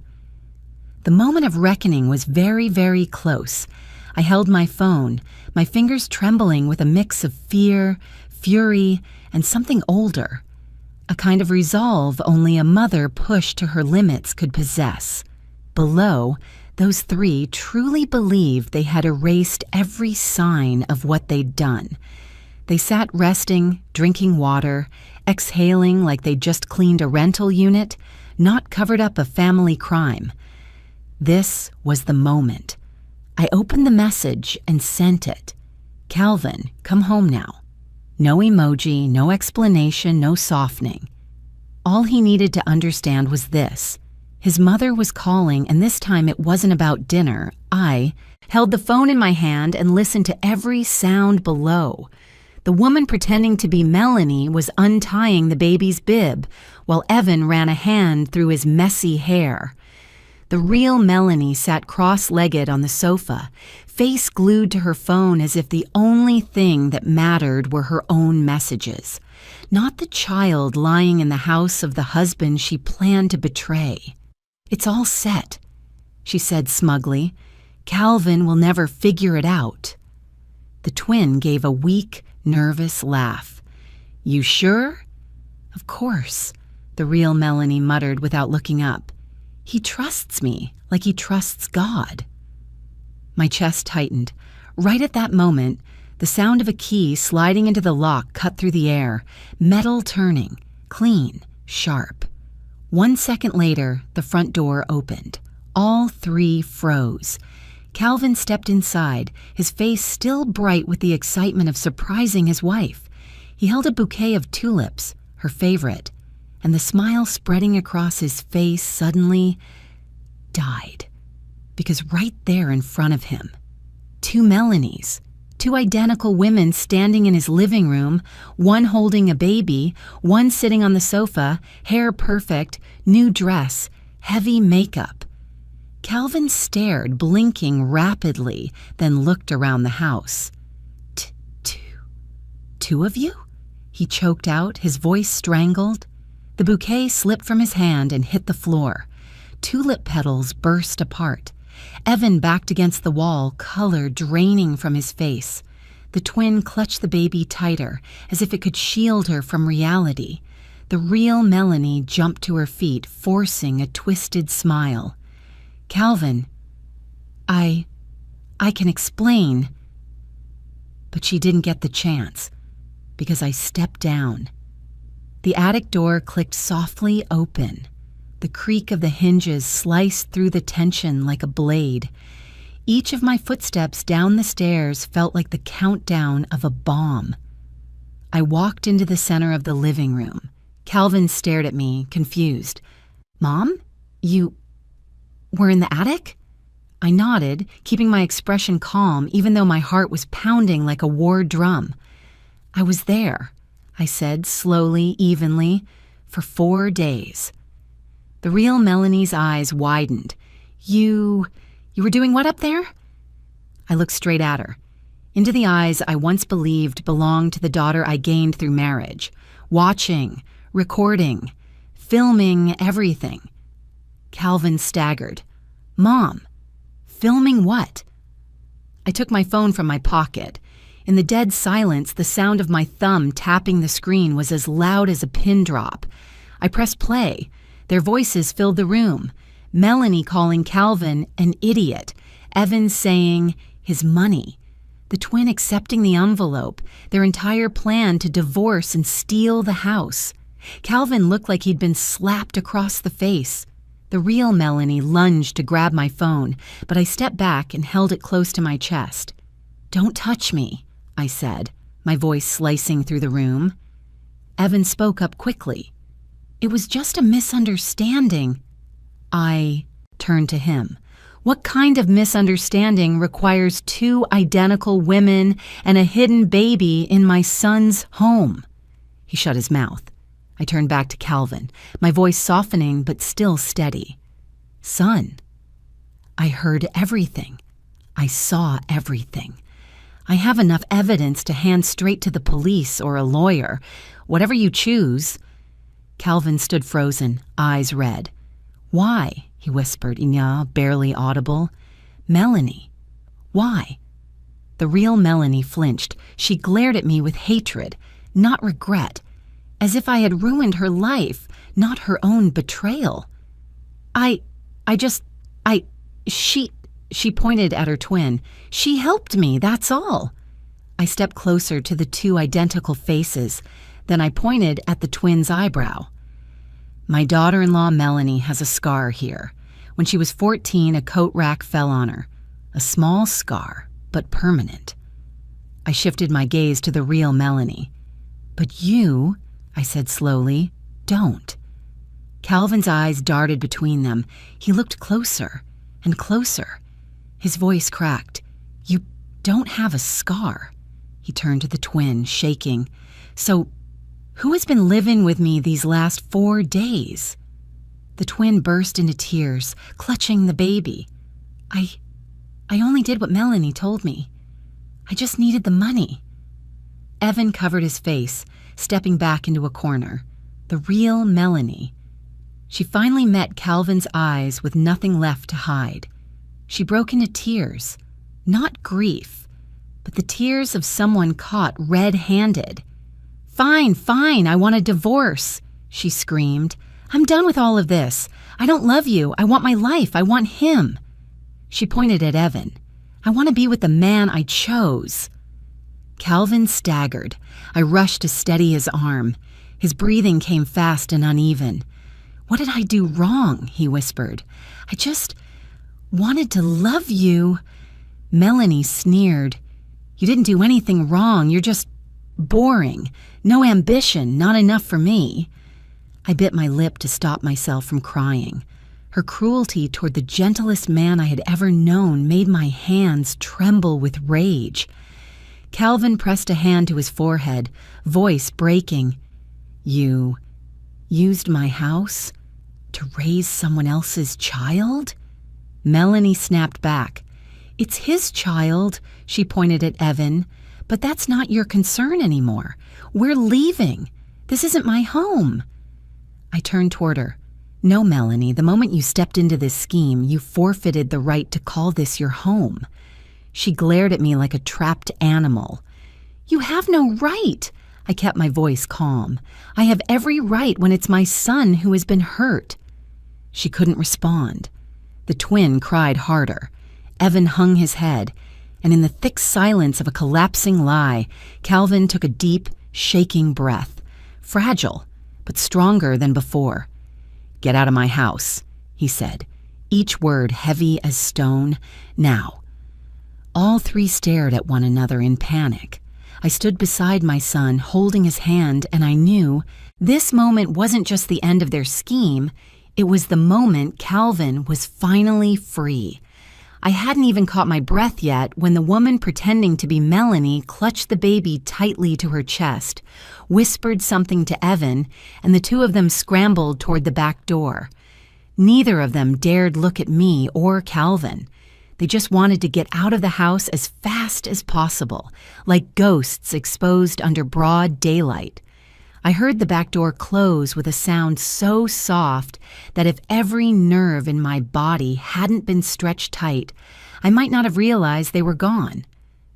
The moment of reckoning was very, very close. I held my phone, my fingers trembling with a mix of fear, fury, and something older, a kind of resolve only a mother pushed to her limits could possess. Below, those 3 truly believed they had erased every sign of what they'd done. They sat resting, drinking water, exhaling like they'd just cleaned a rental unit, not covered up a family crime. This was the moment. I opened the message and sent it. "Calvin, come home now." No emoji, no explanation, no softening. All he needed to understand was this. His mother was calling, and this time it wasn't about dinner. I held the phone in my hand and listened to every sound below. The woman pretending to be Melanie was untying the baby's bib, while Evan ran a hand through his messy hair. The real Melanie sat cross-legged on the sofa, face glued to her phone as if the only thing that mattered were her own messages, not the child lying in the house of the husband she planned to betray. "It's all set," she said smugly. "Calvin will never figure it out." The twin gave a weak, nervous laugh. "You sure?" "Of course," the real Melanie muttered without looking up. "He trusts me like he trusts God." My chest tightened. Right at that moment, the sound of a key sliding into the lock cut through the air, metal turning, clean, sharp. 1 second later, the front door opened. All three froze. Calvin stepped inside, his face still bright with the excitement of surprising his wife. He held a bouquet of tulips, her favorite, and the smile spreading across his face suddenly died. Because right there in front of him, 2 Melanies, 2 identical women standing in his living room, one holding a baby, one sitting on the sofa, hair perfect, new dress, heavy makeup. Calvin stared, blinking rapidly, then looked around the house. Two of you?" he choked out, his voice strangled. The bouquet slipped from his hand and hit the floor. Tulip petals burst apart. Evan backed against the wall, color draining from his face. The twin clutched the baby tighter, as if it could shield her from reality. The real Melanie jumped to her feet, forcing a twisted smile. "Calvin, I can explain." But she didn't get the chance, because I stepped down. The attic door clicked softly open. The creak of the hinges sliced through the tension like a blade. Each of my footsteps down the stairs felt like the countdown of a bomb. I walked into the center of the living room. Calvin stared at me, confused. "Mom, you were in the attic?" I nodded, keeping my expression calm even though my heart was pounding like a war drum. "I was there," I said slowly, evenly, "for 4 days." The real Melanie's eyes widened. You were doing what up there?" I looked straight at her, into the eyes I once believed belonged to the daughter I gained through marriage, watching, recording, filming everything. Calvin staggered. "Mom, filming what?" I took my phone from my pocket. In the dead silence, the sound of my thumb tapping the screen was as loud as a pin drop. I pressed play. Their voices filled the room. Melanie calling Calvin an idiot. Evan saying his money. The twin accepting the envelope. Their entire plan to divorce and steal the house. Calvin looked like he'd been slapped across the face. The real Melanie lunged to grab my phone, but I stepped back and held it close to my chest. "Don't touch me," I said, my voice slicing through the room. Evan spoke up quickly. "It was just a misunderstanding." I turned to him. What kind of misunderstanding requires 2 identical women and a hidden baby in my son's home? He shut his mouth. I turned back to Calvin, my voice softening but still steady. "Son, I heard everything. I saw everything. I have enough evidence to hand straight to the police or a lawyer, whatever you choose." Calvin stood frozen, eyes red. "Why?" he whispered, barely audible. "Melanie, why?" The real Melanie flinched. She glared at me with hatred, not regret, as if I had ruined her life, not her own betrayal. She pointed at her twin. "She helped me, that's all." I stepped closer to the 2 identical faces. Then I pointed at the twin's eyebrow. "My daughter-in-law Melanie has a scar here. When she was 14, a coat rack fell on her. A small scar, but permanent." I shifted my gaze to the real Melanie. "But you," I said slowly, "don't." Calvin's eyes darted between them. He looked closer and closer. His voice cracked. "You don't have a scar." He turned to the twin, shaking. "So, who has been living with me these last 4 days?" The twin burst into tears, clutching the baby. I only did what Melanie told me. I just needed the money. Evan covered his face, stepping back into a corner. The real Melanie. She finally met Calvin's eyes with nothing left to hide. She broke into tears, not grief, but the tears of someone caught red-handed. Fine, I want a divorce, she screamed. I'm done with all of this. I don't love you. I want my life. I want him. She pointed at Evan. I want to be with the man I chose. Calvin staggered. I rushed to steady his arm. His breathing came fast and uneven. What did I do wrong? He whispered. I just wanted to love you. Melanie sneered. You didn't do anything wrong. You're just boring. No ambition. Not enough for me. I bit my lip to stop myself from crying. Her cruelty toward the gentlest man I had ever known made my hands tremble with rage. Calvin pressed a hand to his forehead, voice breaking. You used my house to raise someone else's child? Melanie snapped back. It's his child, she pointed at Evan, but that's not your concern anymore. We're leaving. This isn't my home. I turned toward her. No, Melanie, the moment you stepped into this scheme, you forfeited the right to call this your home. She glared at me like a trapped animal. You have no right. I kept my voice calm. I have every right when it's my son who has been hurt. She couldn't respond. The twin cried harder. Evan hung his head, and in the thick silence of a collapsing lie, Calvin took a deep, shaking breath. Fragile, but stronger than before. Get out of my house, he said, each word heavy as stone. Now. All three stared at one another in panic. I stood beside my son, holding his hand, and I knew this moment wasn't just the end of their scheme, it was the moment Calvin was finally free. I hadn't even caught my breath yet when the woman pretending to be Melanie clutched the baby tightly to her chest, whispered something to Evan, and the two of them scrambled toward the back door. Neither of them dared look at me or Calvin. They just wanted to get out of the house as fast as possible, like ghosts exposed under broad daylight. I heard the back door close with a sound so soft that if every nerve in my body hadn't been stretched tight, I might not have realized they were gone.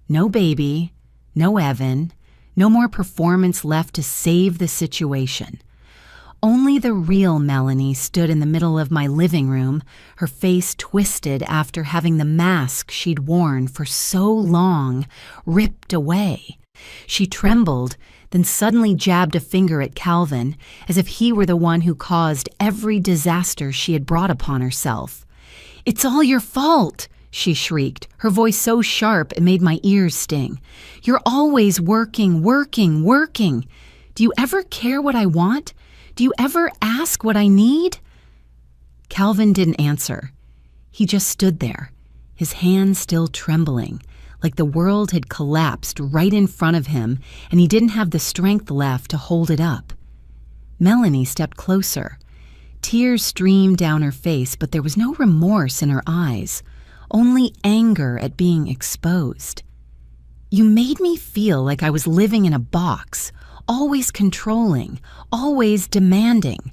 No baby, no Evan, no more performance left to save the situation. Only the real Melanie stood in the middle of my living room, her face twisted after having the mask she'd worn for so long ripped away. She trembled, then suddenly jabbed a finger at Calvin, as if he were the one who caused every disaster she had brought upon herself. "It's all your fault!" she shrieked, her voice so sharp it made my ears sting. "You're always working. Do you ever care what I want? Do you ever ask what I need?" Calvin didn't answer. He just stood there, his hands still trembling, like the world had collapsed right in front of him and he didn't have the strength left to hold it up. Melanie stepped closer. Tears streamed down her face, but there was no remorse in her eyes, only anger at being exposed. "You made me feel like I was living in a box, always controlling, always demanding.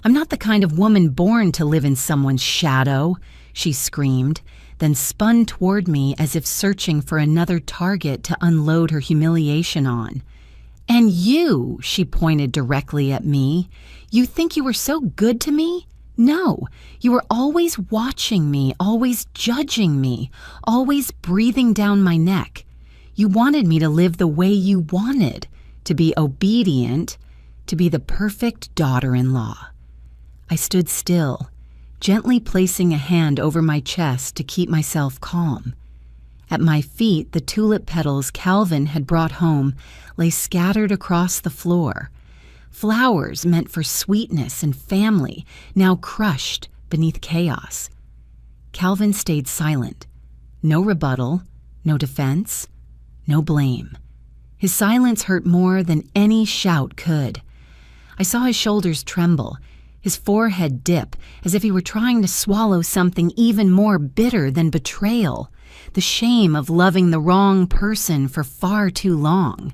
I'm not the kind of woman born to live in someone's shadow," she screamed, then spun toward me as if searching for another target to unload her humiliation on. "And you," she pointed directly at me, "you think you were so good to me? No, you were always watching me, always judging me, always breathing down my neck. You wanted me to live the way you wanted, to be obedient, to be the perfect daughter-in-law." I stood still, gently placing a hand over my chest to keep myself calm. At my feet, the tulip petals Calvin had brought home lay scattered across the floor. Flowers meant for sweetness and family, now crushed beneath chaos. Calvin stayed silent. No rebuttal, no defense, no blame. His silence hurt more than any shout could. I saw his shoulders tremble, His forehead dip, as if he were trying to swallow something even more bitter than betrayal, the shame of loving the wrong person for far too long.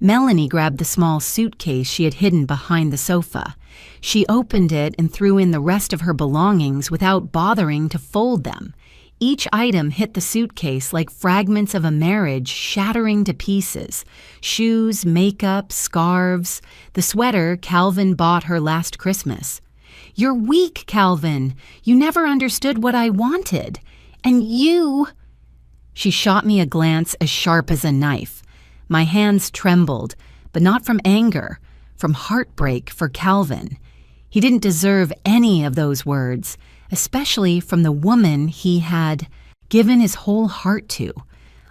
Melanie grabbed the small suitcase she had hidden behind the sofa. She opened it and threw in the rest of her belongings without bothering to fold them. Each item hit the suitcase like fragments of a marriage shattering to pieces. Shoes, makeup, scarves, the sweater Calvin bought her last Christmas. "You're weak, Calvin. You never understood what I wanted. And you—" She shot me a glance as sharp as a knife. My hands trembled, but not from anger, from heartbreak for Calvin. He didn't deserve any of those words, especially from the woman he had given his whole heart to.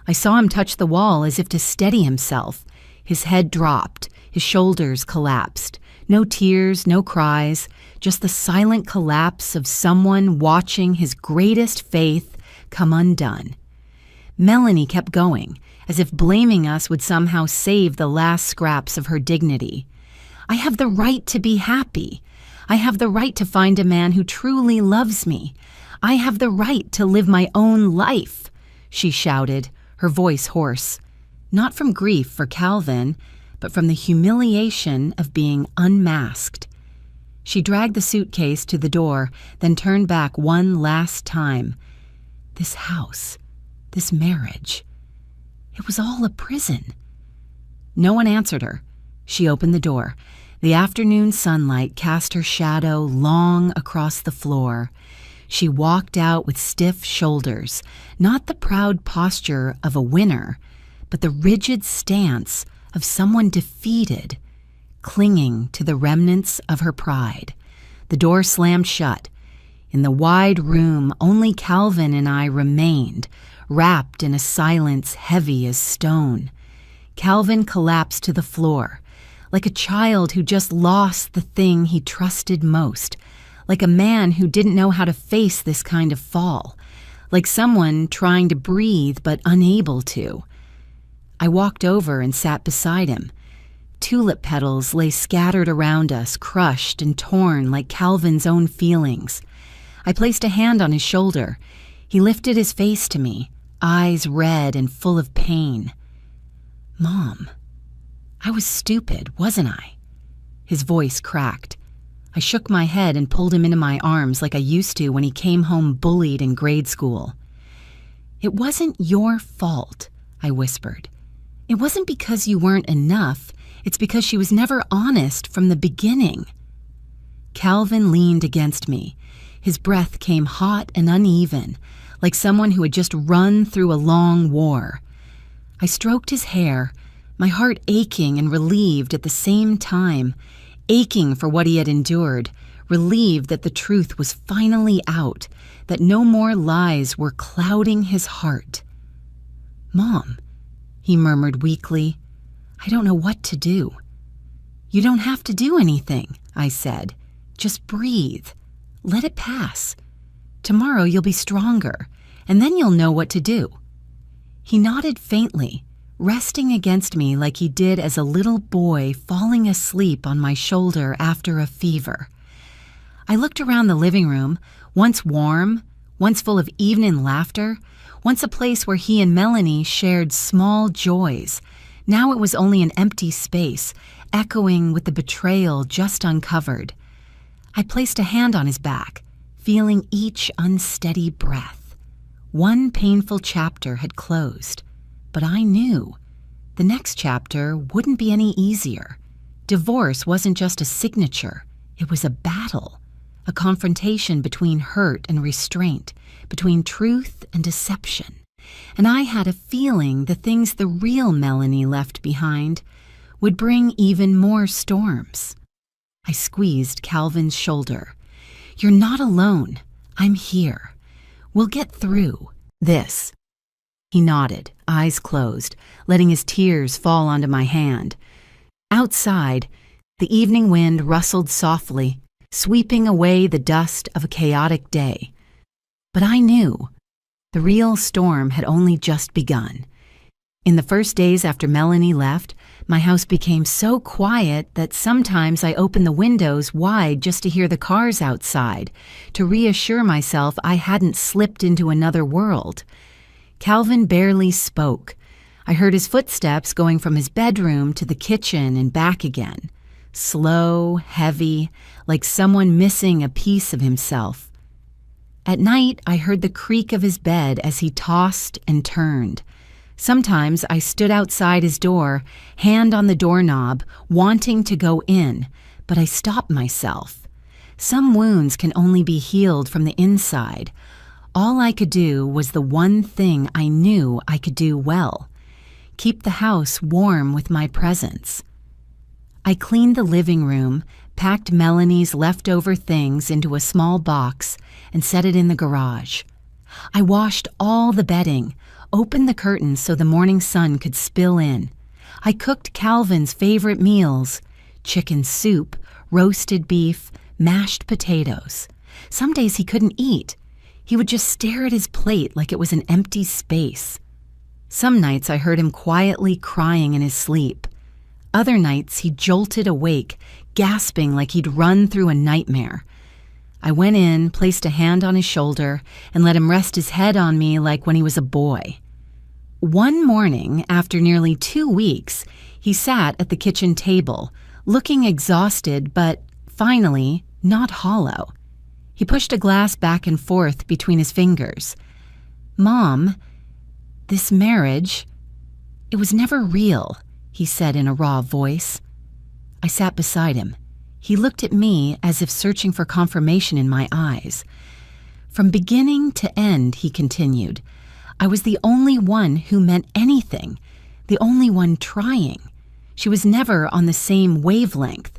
I saw him touch the wall as if to steady himself. His head dropped, his shoulders collapsed. No tears, no cries, just the silent collapse of someone watching his greatest faith come undone. Melanie kept going, as if blaming us would somehow save the last scraps of her dignity. "I have the right to be happy. I have the right to find a man who truly loves me. I have the right to live my own life," she shouted, her voice hoarse. Not from grief for Calvin, but from the humiliation of being unmasked. She dragged the suitcase to the door, then turned back one last time. This house, this marriage, it was all a prison. No one answered her. She opened the door. The afternoon sunlight cast her shadow long across the floor. She walked out with stiff shoulders, not the proud posture of a winner, but the rigid stance of someone defeated, clinging to the remnants of her pride. The door slammed shut. In the wide room, only Calvin and I remained, wrapped in a silence heavy as stone. Calvin collapsed to the floor, like a child who just lost the thing he trusted most, like a man who didn't know how to face this kind of fall, like someone trying to breathe but unable to. I walked over and sat beside him. Tulip petals lay scattered around us, crushed and torn like Calvin's own feelings. I placed a hand on his shoulder. He lifted his face to me, eyes red and full of pain. "Mom, I was stupid, wasn't I?" His voice cracked. I shook my head and pulled him into my arms like I used to when he came home bullied in grade school. "It wasn't your fault," I whispered. "It wasn't because you weren't enough. It's because she was never honest from the beginning." Calvin leaned against me. His breath came hot and uneven, like someone who had just run through a long war. I stroked his hair, my heart aching and relieved at the same time, aching for what he had endured, relieved that the truth was finally out, that no more lies were clouding his heart. "Mom," he murmured weakly, "I don't know what to do." "You don't have to do anything," I said. "Just breathe. Let it pass. Tomorrow you'll be stronger, and then you'll know what to do." He nodded faintly, resting against me like he did as a little boy falling asleep on my shoulder after a fever. I looked around the living room, once warm, once full of evening laughter, once a place where he and Melanie shared small joys. Now it was only an empty space, echoing with the betrayal just uncovered. I placed a hand on his back, feeling each unsteady breath. One painful chapter had closed, but I knew the next chapter wouldn't be any easier. Divorce wasn't just a signature, it was a battle, a confrontation between hurt and restraint, between truth and deception. And I had a feeling the things the real Melanie left behind would bring even more storms. I squeezed Calvin's shoulder. "You're not alone. I'm here. We'll get through this." He nodded, eyes closed, letting his tears fall onto my hand. Outside, the evening wind rustled softly, sweeping away the dust of a chaotic day. But I knew the real storm had only just begun. In the first days after Melanie left, My house became so quiet that sometimes I opened the windows wide just to hear the cars outside, to reassure myself I hadn't slipped into another world. Calvin barely spoke. I heard his footsteps going from his bedroom to the kitchen and back again. Slow, heavy, like someone missing a piece of himself. At night, I heard the creak of his bed as he tossed and turned. Sometimes I stood outside his door, hand on the doorknob, wanting to go in, but I stopped myself. Some wounds can only be healed from the inside. All I could do was the one thing I knew I could do well: keep the house warm with my presence. I cleaned the living room, packed Melanie's leftover things into a small box, and set it in the garage. I washed all the bedding, opened the curtains so the morning sun could spill in. I cooked Calvin's favorite meals: chicken soup, roasted beef, mashed potatoes. Some days he couldn't eat. He would just stare at his plate like it was an empty space. Some nights I heard him quietly crying in his sleep. Other nights he jolted awake, gasping like he'd run through a nightmare. I went in, placed a hand on his shoulder, and let him rest his head on me like when he was a boy. One morning, after nearly 2 weeks, he sat at the kitchen table, looking exhausted but, finally, not hollow. He pushed a glass back and forth between his fingers. "Mom, this marriage, it was never real," he said in a raw voice. I sat beside him. He looked at me as if searching for confirmation in my eyes. "From beginning to end," he continued, "I was the only one who meant anything, the only one trying. She was never on the same wavelength."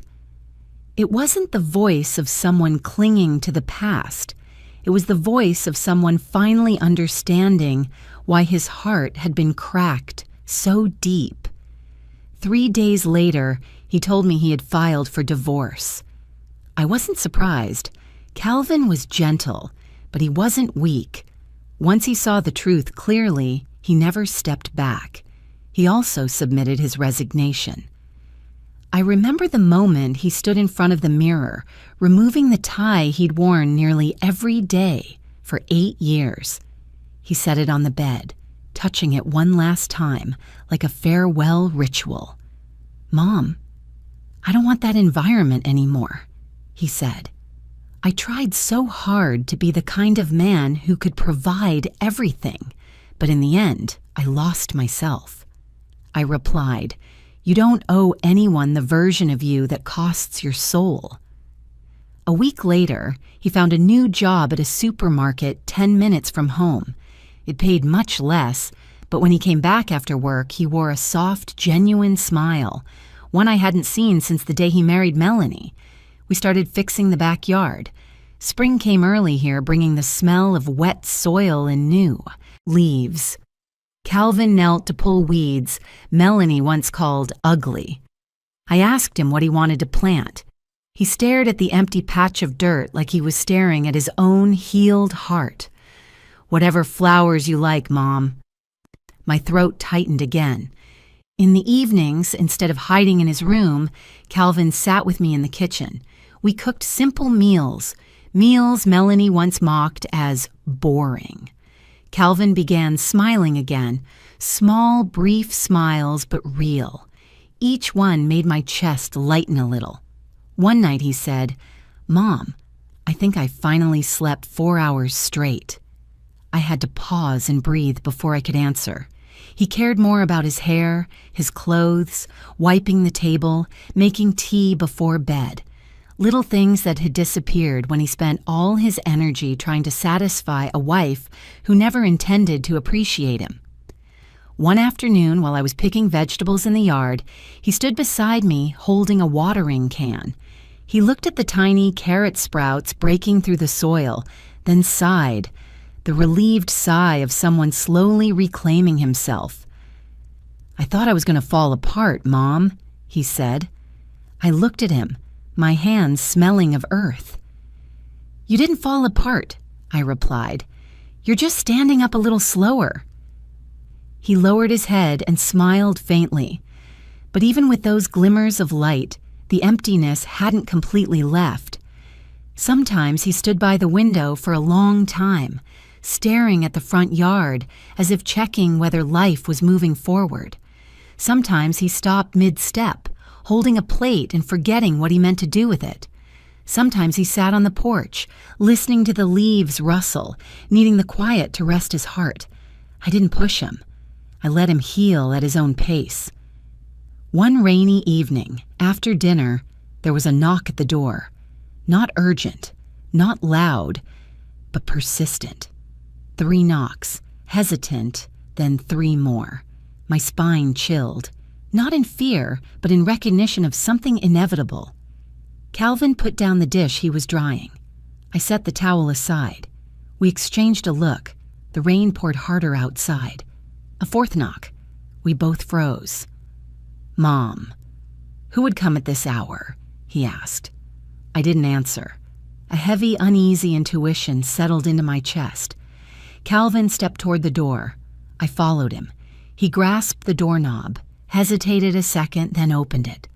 It wasn't the voice of someone clinging to the past. It was the voice of someone finally understanding why his heart had been cracked so deep. 3 days later, he told me he had filed for divorce. I wasn't surprised. Calvin was gentle, but he wasn't weak. Once he saw the truth clearly, he never stepped back. He also submitted his resignation. I remember the moment he stood in front of the mirror, removing the tie he'd worn nearly every day for 8 years. He set it on the bed, touching it one last time, like a farewell ritual. "Mom, I don't want that environment anymore," he said. "I tried so hard to be the kind of man who could provide everything, but in the end, I lost myself." I replied, "You don't owe anyone the version of you that costs your soul." A week later, he found a new job at a supermarket 10 minutes from home. It paid much less, but when he came back after work, he wore a soft, genuine smile, one I hadn't seen since the day he married Melanie. We started fixing the backyard. Spring came early here, bringing the smell of wet soil and new leaves. Calvin knelt to pull weeds Melanie once called ugly. I asked him what he wanted to plant. He stared at the empty patch of dirt like he was staring at his own healed heart. "Whatever flowers you like, Mom." My throat tightened again. In the evenings, instead of hiding in his room, Calvin sat with me in the kitchen. We cooked simple meals Melanie once mocked as boring. Calvin began smiling again, small, brief smiles, but real. Each one made my chest lighten a little. One night he said, "Mom, I think I finally slept 4 hours straight." I had to pause and breathe before I could answer. He cared more about his hair, his clothes, wiping the table, making tea before bed. Little things that had disappeared when he spent all his energy trying to satisfy a wife who never intended to appreciate him. One afternoon, while I was picking vegetables in the yard, he stood beside me holding a watering can. He looked at the tiny carrot sprouts breaking through the soil, then sighed, the relieved sigh of someone slowly reclaiming himself. "I thought I was going to fall apart, Mom," he said. I looked at him, my hands smelling of earth. "You didn't fall apart," I replied. "You're just standing up a little slower." He lowered his head and smiled faintly. But even with those glimmers of light, the emptiness hadn't completely left. Sometimes he stood by the window for a long time, staring at the front yard as if checking whether life was moving forward. Sometimes he stopped mid-step, holding a plate and forgetting what he meant to do with it. Sometimes he sat on the porch, listening to the leaves rustle, needing the quiet to rest his heart. I didn't push him. I let him heal at his own pace. One rainy evening, after dinner, there was a knock at the door. Not urgent, not loud, but persistent. 3 knocks, hesitant, then 3 more. My spine chilled, not in fear, but in recognition of something inevitable. Calvin put down the dish he was drying. I set the towel aside. We exchanged a look. The rain poured harder outside. A 4th knock. We both froze. "Mom, who would come at this hour?" he asked. I didn't answer. A heavy, uneasy intuition settled into my chest. Calvin stepped toward the door. I followed him. He grasped the doorknob, hesitated a second, then opened it.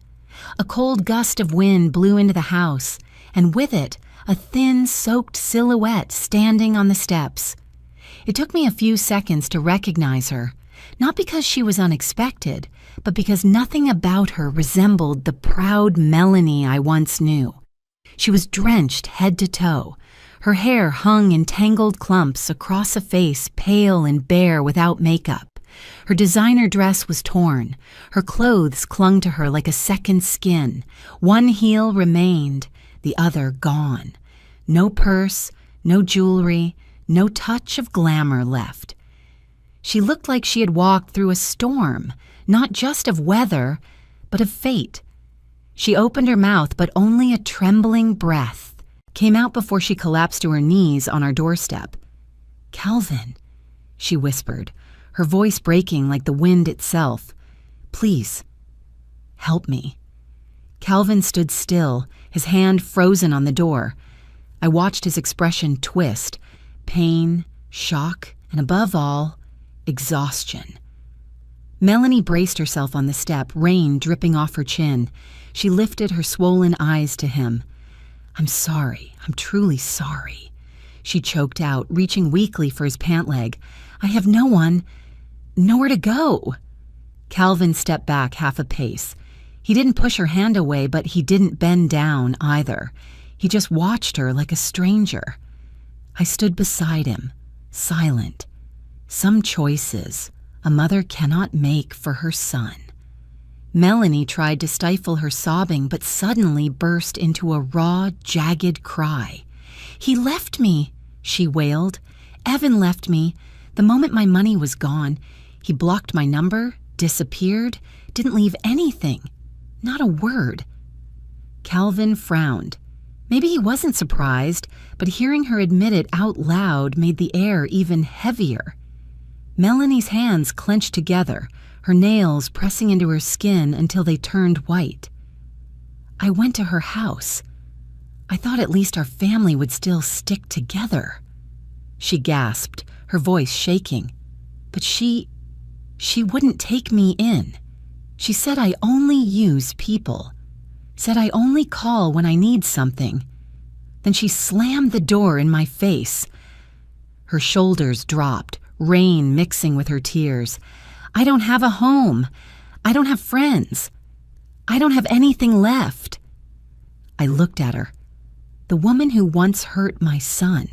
A cold gust of wind blew into the house, and with it, a thin, soaked silhouette standing on the steps. It took me a few seconds to recognize her, not because she was unexpected, but because nothing about her resembled the proud Melanie I once knew. She was drenched head to toe. Her hair hung in tangled clumps across a face pale and bare without makeup. Her designer dress was torn. Her clothes clung to her like a second skin. One heel remained, the other gone. No purse, no jewelry, no touch of glamour left. She looked like she had walked through a storm, not just of weather, but of fate. She opened her mouth, but only a trembling breath came out before she collapsed to her knees on our doorstep. "Calvin," she whispered, her voice breaking like the wind itself. "Please, help me." Calvin stood still, his hand frozen on the door. I watched his expression twist, pain, shock, and above all, exhaustion. Melanie braced herself on the step, rain dripping off her chin. She lifted her swollen eyes to him. "I'm sorry. I'm truly sorry," she choked out, reaching weakly for his pant leg. "I have nowhere to go." Calvin stepped back half a pace. He didn't push her hand away, but he didn't bend down either. He just watched her like a stranger. I stood beside him, silent. Some choices a mother cannot make for her son. Melanie tried to stifle her sobbing, but suddenly burst into a raw, jagged cry. "He left me," she wailed. "Evan left me. The moment my money was gone, he blocked my number, disappeared, didn't leave anything. Not a word." Calvin frowned. Maybe he wasn't surprised, but hearing her admit it out loud made the air even heavier. Melanie's hands clenched together, her nails pressing into her skin until they turned white. "I went to her house. I thought at least our family would still stick together." She gasped, her voice shaking. "But she wouldn't take me in. She said I only use people. Said I only call when I need something. Then she slammed the door in my face." Her shoulders dropped, rain mixing with her tears. "I don't have a home. I don't have friends. I don't have anything left." I looked at her. The woman who once hurt my son,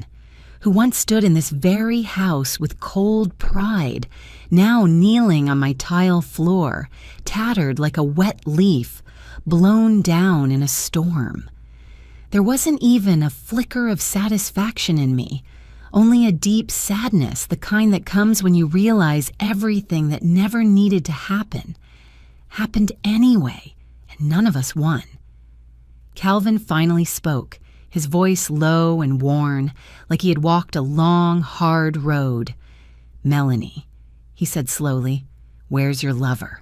who once stood in this very house with cold pride, now kneeling on my tile floor, tattered like a wet leaf, blown down in a storm. There wasn't even a flicker of satisfaction in me, only a deep sadness, the kind that comes when you realize everything that never needed to happen happened anyway, and none of us won. Calvin finally spoke, his voice low and worn, like he had walked a long, hard road. "Melanie," he said slowly, "where's your lover?"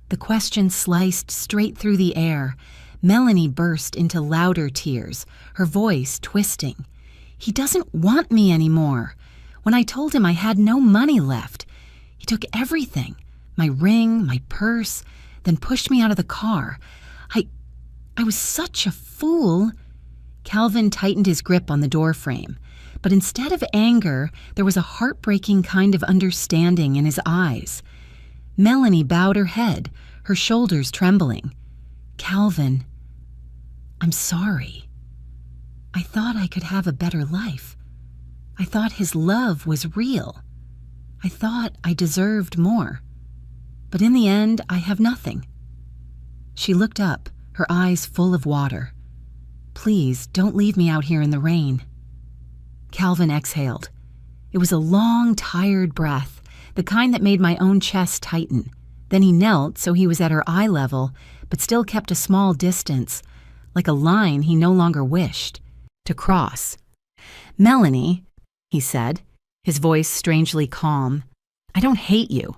The question sliced straight through the air. Melanie burst into louder tears, her voice twisting. "He doesn't want me anymore. When I told him I had no money left, he took everything, my ring, my purse, then pushed me out of the car. I was such a fool. Calvin tightened his grip on the doorframe, but instead of anger, there was a heartbreaking kind of understanding in his eyes. Melanie bowed her head, her shoulders trembling. Calvin, I'm sorry. I thought I could have a better life. I thought his love was real. I thought I deserved more. But in the end, I have nothing. She looked up, her eyes full of water. Please, don't leave me out here in the rain. Calvin exhaled. It was a long, tired breath, the kind that made my own chest tighten. Then he knelt so he was at her eye level, but still kept a small distance, like a line he no longer wished to cross. Melanie, he said, his voice strangely calm, I don't hate you.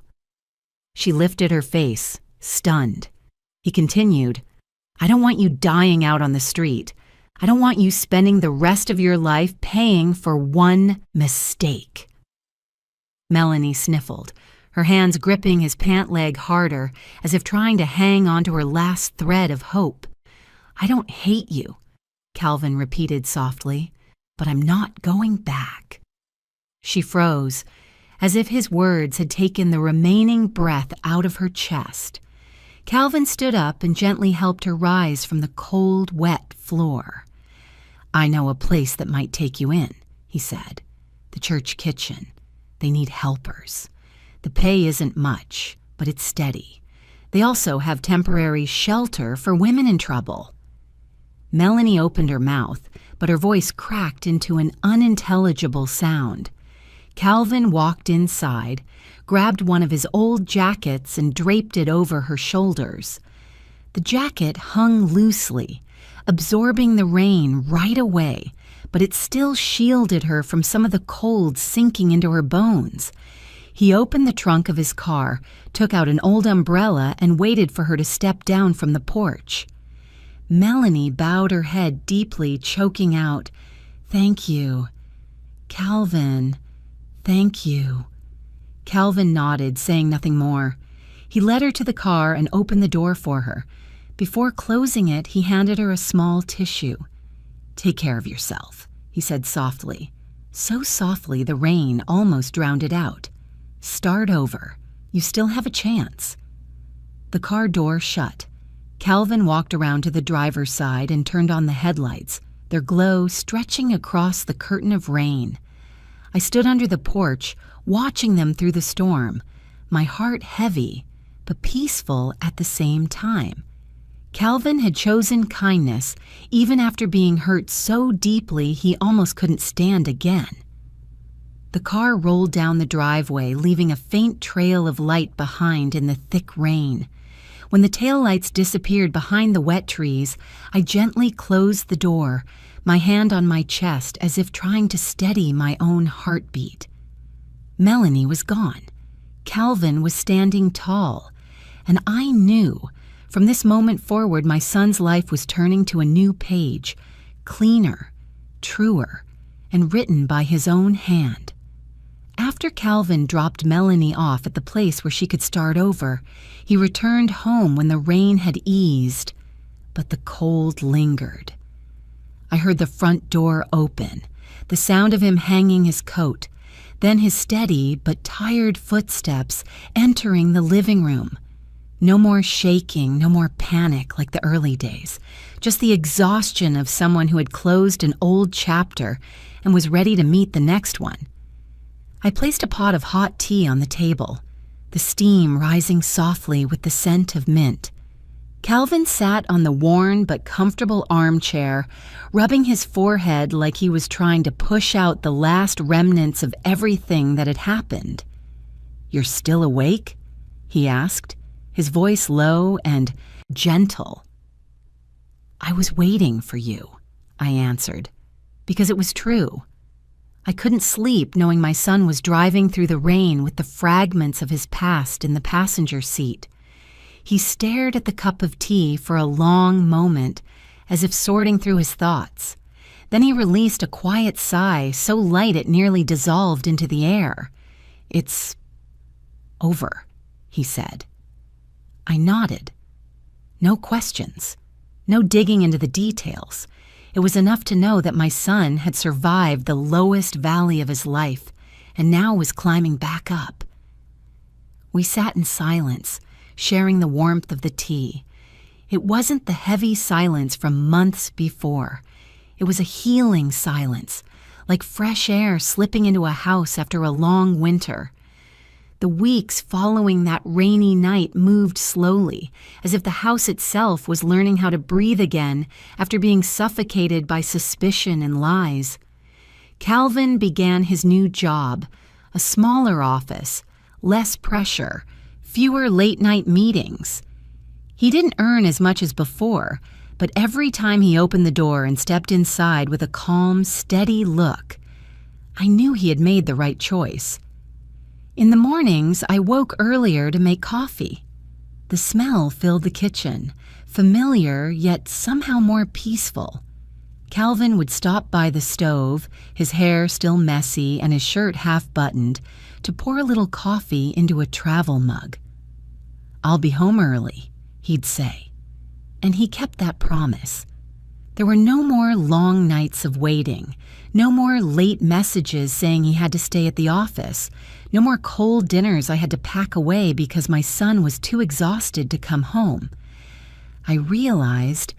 She lifted her face, stunned. He continued, I don't want you dying out on the street. I don't want you spending the rest of your life paying for one mistake. Melanie sniffled, her hands gripping his pant leg harder, as if trying to hang onto her last thread of hope. I don't hate you, Calvin repeated softly, but I'm not going back. She froze, as if his words had taken the remaining breath out of her chest. Calvin stood up and gently helped her rise from the cold, wet floor. I know a place that might take you in, he said. The church kitchen. They need helpers. The pay isn't much, but it's steady. They also have temporary shelter for women in trouble. Melanie opened her mouth, but her voice cracked into an unintelligible sound. Calvin walked inside, grabbed one of his old jackets and draped it over her shoulders. The jacket hung loosely, absorbing the rain right away, but it still shielded her from some of the cold sinking into her bones. He opened the trunk of his car, took out an old umbrella, and waited for her to step down from the porch. Melanie bowed her head deeply, choking out, Thank you. Calvin, thank you. Calvin nodded, saying nothing more. He led her to the car and opened the door for her. Before closing it, he handed her a small tissue. Take care of yourself, he said softly. So softly the rain almost drowned it out. Start over. You still have a chance. The car door shut. Calvin walked around to the driver's side and turned on the headlights, their glow stretching across the curtain of rain. I stood under the porch, watching them through the storm, my heart heavy, but peaceful at the same time. Calvin had chosen kindness, even after being hurt so deeply he almost couldn't stand again. The car rolled down the driveway, leaving a faint trail of light behind in the thick rain. When the taillights disappeared behind the wet trees, I gently closed the door, my hand on my chest as if trying to steady my own heartbeat. Melanie was gone. Calvin was standing tall, and I knew from this moment forward my son's life was turning to a new page, cleaner, truer, and written by his own hand. After Calvin dropped Melanie off at the place where she could start over, he returned home when the rain had eased, but the cold lingered. I heard the front door open, the sound of him hanging his coat, then his steady but tired footsteps entering the living room. No more shaking, no more panic like the early days, just the exhaustion of someone who had closed an old chapter and was ready to meet the next one. I placed a pot of hot tea on the table, the steam rising softly with the scent of mint. Calvin sat on the worn but comfortable armchair, rubbing his forehead like he was trying to push out the last remnants of everything that had happened. "You're still awake?" he asked, his voice low and gentle. "I was waiting for you," I answered, because it was true. I couldn't sleep knowing my son was driving through the rain with the fragments of his past in the passenger seat. He stared at the cup of tea for a long moment, as if sorting through his thoughts. Then he released a quiet sigh so light it nearly dissolved into the air. "It's over," he said. I nodded. No questions. No digging into the details. It was enough to know that my son had survived the lowest valley of his life and now was climbing back up. We sat in silence, sharing the warmth of the tea. It wasn't the heavy silence from months before. It was a healing silence, like fresh air slipping into a house after a long winter. The weeks following that rainy night moved slowly, as if the house itself was learning how to breathe again after being suffocated by suspicion and lies. Calvin began his new job, a smaller office, less pressure, fewer late-night meetings. He didn't earn as much as before, but every time he opened the door and stepped inside with a calm, steady look, I knew he had made the right choice. In the mornings, I woke earlier to make coffee. The smell filled the kitchen, familiar yet somehow more peaceful. Calvin would stop by the stove, his hair still messy and his shirt half-buttoned, to pour a little coffee into a travel mug. "I'll be home early," he'd say. And he kept that promise. There were no more long nights of waiting, no more late messages saying he had to stay at the office, no more cold dinners I had to pack away because my son was too exhausted to come home. I realized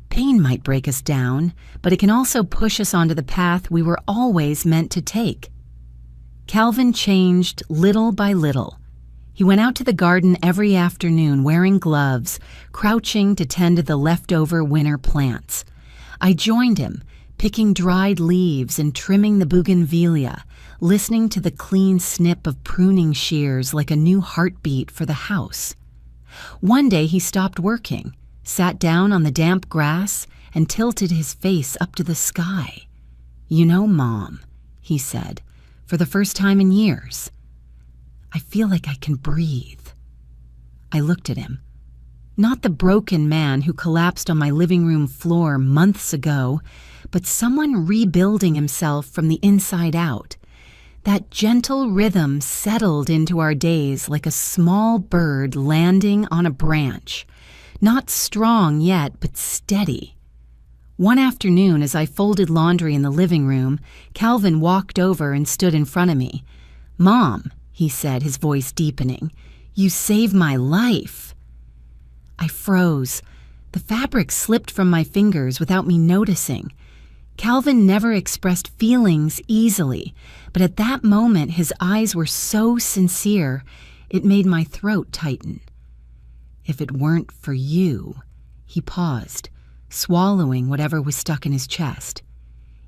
pain might break us down, but it can also push us onto the path we were always meant to take. Calvin changed little by little. He went out to the garden every afternoon wearing gloves, crouching to tend to the leftover winter plants. I joined him, picking dried leaves and trimming the bougainvillea, listening to the clean snip of pruning shears like a new heartbeat for the house. One day he stopped working, sat down on the damp grass, and tilted his face up to the sky. "You know, Mom," he said, for the first time in years, "I feel like I can breathe." I looked at him. Not the broken man who collapsed on my living room floor months ago, but someone rebuilding himself from the inside out. That gentle rhythm settled into our days like a small bird landing on a branch. Not strong yet, but steady. One afternoon, as I folded laundry in the living room, Calvin walked over and stood in front of me. "Mom," he said, his voice deepening, "you saved my life." I froze. The fabric slipped from my fingers without me noticing. Calvin never expressed feelings easily, but at that moment his eyes were so sincere, it made my throat tighten. "If it weren't for you," he paused, swallowing whatever was stuck in his chest.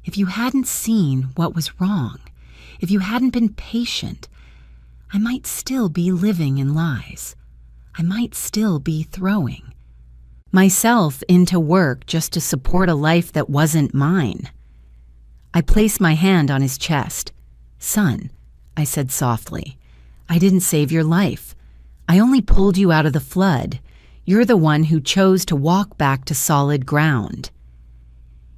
"If you hadn't seen what was wrong, if you hadn't been patient, I might still be living in lies. I might still be throwing myself into work just to support a life that wasn't mine." I placed my hand on his chest. "Son," I said softly, "I didn't save your life. I only pulled you out of the flood. You're the one who chose to walk back to solid ground."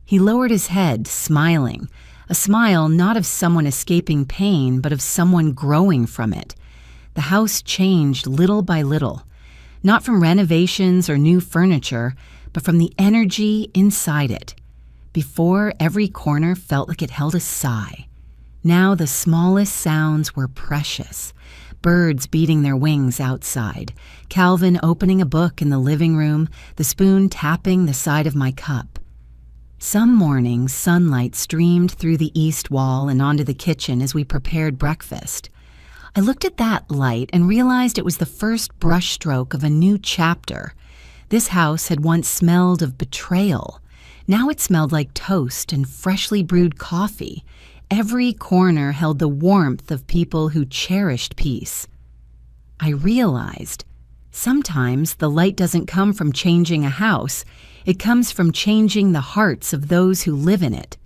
He lowered his head, smiling, a smile not of someone escaping pain, but of someone growing from it. The house changed little by little, not from renovations or new furniture, but from the energy inside it. Before, every corner felt like it held a sigh. Now the smallest sounds were precious. Birds beating their wings outside, Calvin opening a book in the living room, the spoon tapping the side of my cup. Some mornings, sunlight streamed through the east wall and onto the kitchen as we prepared breakfast. I looked at that light and realized it was the first brushstroke of a new chapter. This house had once smelled of betrayal. Now it smelled like toast and freshly brewed coffee. Every corner held the warmth of people who cherished peace. I realized sometimes the light doesn't come from changing a house. It comes from changing the hearts of those who live in it.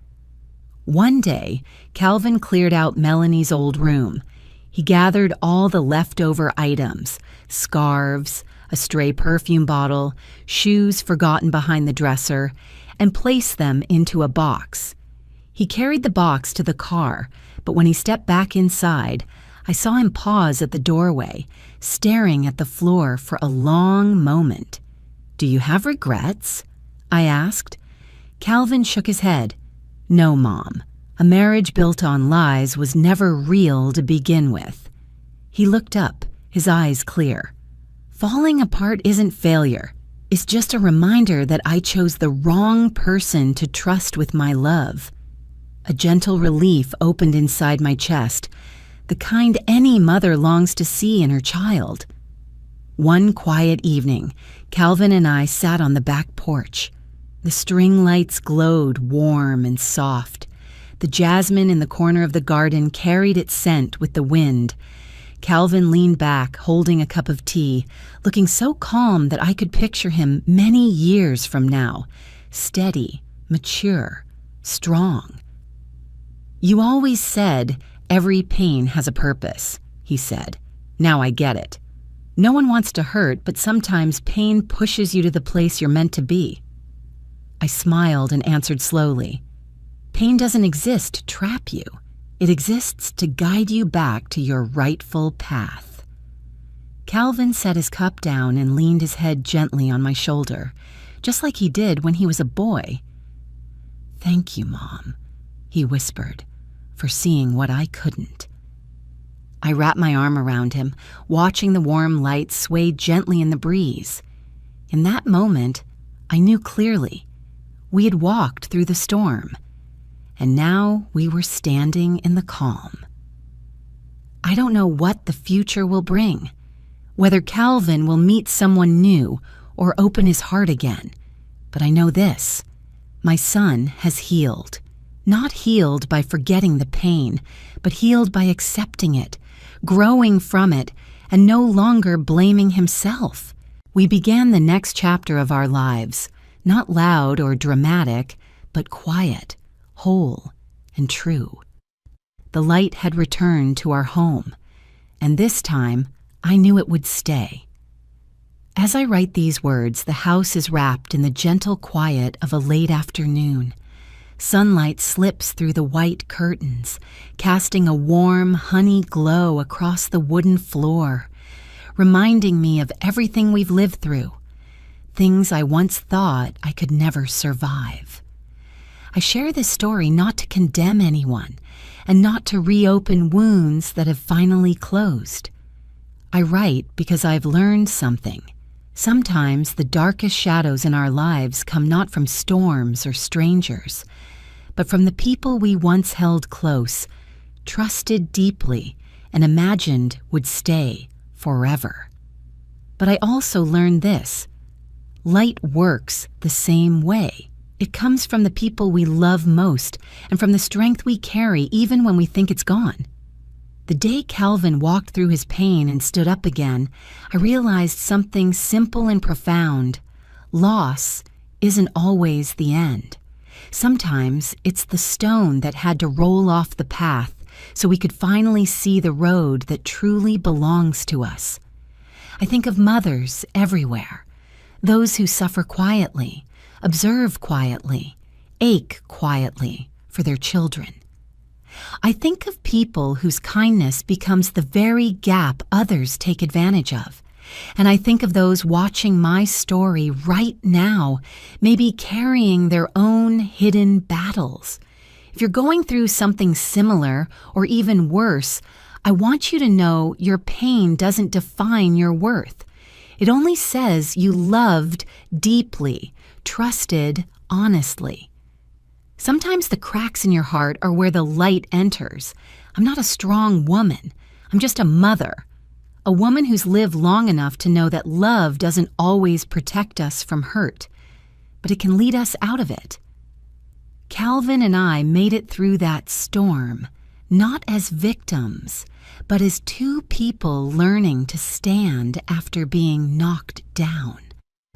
One day, Calvin cleared out Melanie's old room. He gathered all the leftover items, scarves, a stray perfume bottle, shoes forgotten behind the dresser, and placed them into a box. He carried the box to the car, but when he stepped back inside, I saw him pause at the doorway, staring at the floor for a long moment. "Do you have regrets?" I asked. Calvin shook his head. "No, Mom. A marriage built on lies was never real to begin with." He looked up, his eyes clear. "Falling apart isn't failure. It's just a reminder that I chose the wrong person to trust with my love." A gentle relief opened inside my chest, the kind any mother longs to see in her child. One quiet evening, Calvin and I sat on the back porch. The string lights glowed warm and soft. The jasmine in the corner of the garden carried its scent with the wind. Calvin leaned back, holding a cup of tea, looking so calm that I could picture him many years from now, steady, mature, strong. "You always said every pain has a purpose," he said. "Now I get it. No one wants to hurt, but sometimes pain pushes you to the place you're meant to be." I smiled and answered slowly. "Pain doesn't exist to trap you. It exists to guide you back to your rightful path." Calvin set his cup down and leaned his head gently on my shoulder, just like he did when he was a boy. "Thank you, Mom," he whispered, "for seeing what I couldn't." I wrapped my arm around him, watching the warm light sway gently in the breeze. In that moment, I knew clearly. We had walked through the storm, and now we were standing in the calm. I don't know what the future will bring, whether Calvin will meet someone new or open his heart again, but I know this: my son has healed. Not healed by forgetting the pain, but healed by accepting it, growing from it, and no longer blaming himself. We began the next chapter of our lives, not loud or dramatic, but quiet, whole, and true. The light had returned to our home, and this time I knew it would stay. As I write these words, the house is wrapped in the gentle quiet of a late afternoon. Sunlight slips through the white curtains, casting a warm, honey glow across the wooden floor, reminding me of everything we've lived through, things I once thought I could never survive. I share this story not to condemn anyone and not to reopen wounds that have finally closed. I write because I've learned something. Sometimes the darkest shadows in our lives come not from storms or strangers, but from the people we once held close, trusted deeply, and imagined would stay forever. But I also learned this: light works the same way. It comes from the people we love most and from the strength we carry even when we think it's gone. The day Calvin walked through his pain and stood up again, I realized something simple and profound. Loss isn't always the end. Sometimes it's the stone that had to roll off the path so we could finally see the road that truly belongs to us. I think of mothers everywhere, those who suffer quietly, observe quietly, ache quietly for their children. I think of people whose kindness becomes the very gap others take advantage of. And I think of those watching my story right now, maybe carrying their own hidden battles. If you're going through something similar or even worse, I want you to know your pain doesn't define your worth. It only says you loved deeply, trusted honestly. Sometimes the cracks in your heart are where the light enters. I'm not a strong woman. I'm just a mother. A woman who's lived long enough to know that love doesn't always protect us from hurt, but it can lead us out of it. Calvin and I made it through that storm, not as victims, but as two people learning to stand after being knocked down.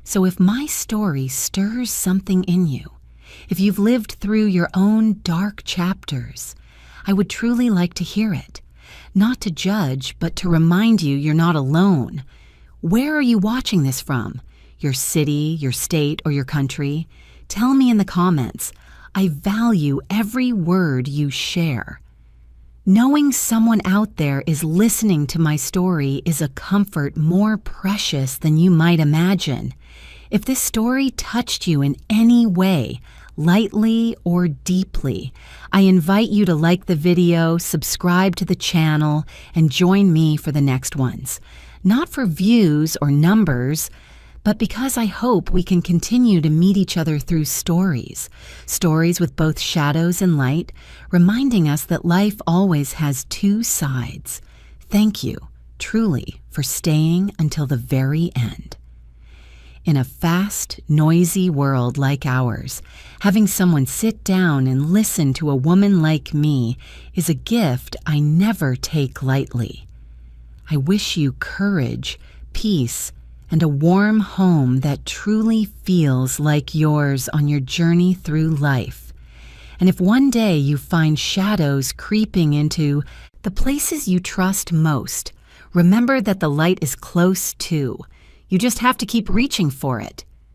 So if my story stirs something in you, if you've lived through your own dark chapters, I would truly like to hear it. Not to judge, but to remind you you're not alone. Where are you watching this from? Your city, your state, or your country? Tell me in the comments. I value every word you share. Knowing someone out there is listening to my story is a comfort more precious than you might imagine. If this story touched you in any way, lightly or deeply, I invite you to like the video, subscribe to the channel, and join me for the next ones. Not for views or numbers, but because I hope we can continue to meet each other through stories. Stories with both shadows and light, reminding us that life always has two sides. Thank you, truly, for staying until the very end. In a fast, noisy world like ours, having someone sit down and listen to a woman like me is a gift I never take lightly. I wish you courage, peace, and a warm home that truly feels like yours on your journey through life. And if one day you find shadows creeping into the places you trust most, remember that the light is close too. You just have to keep reaching for it.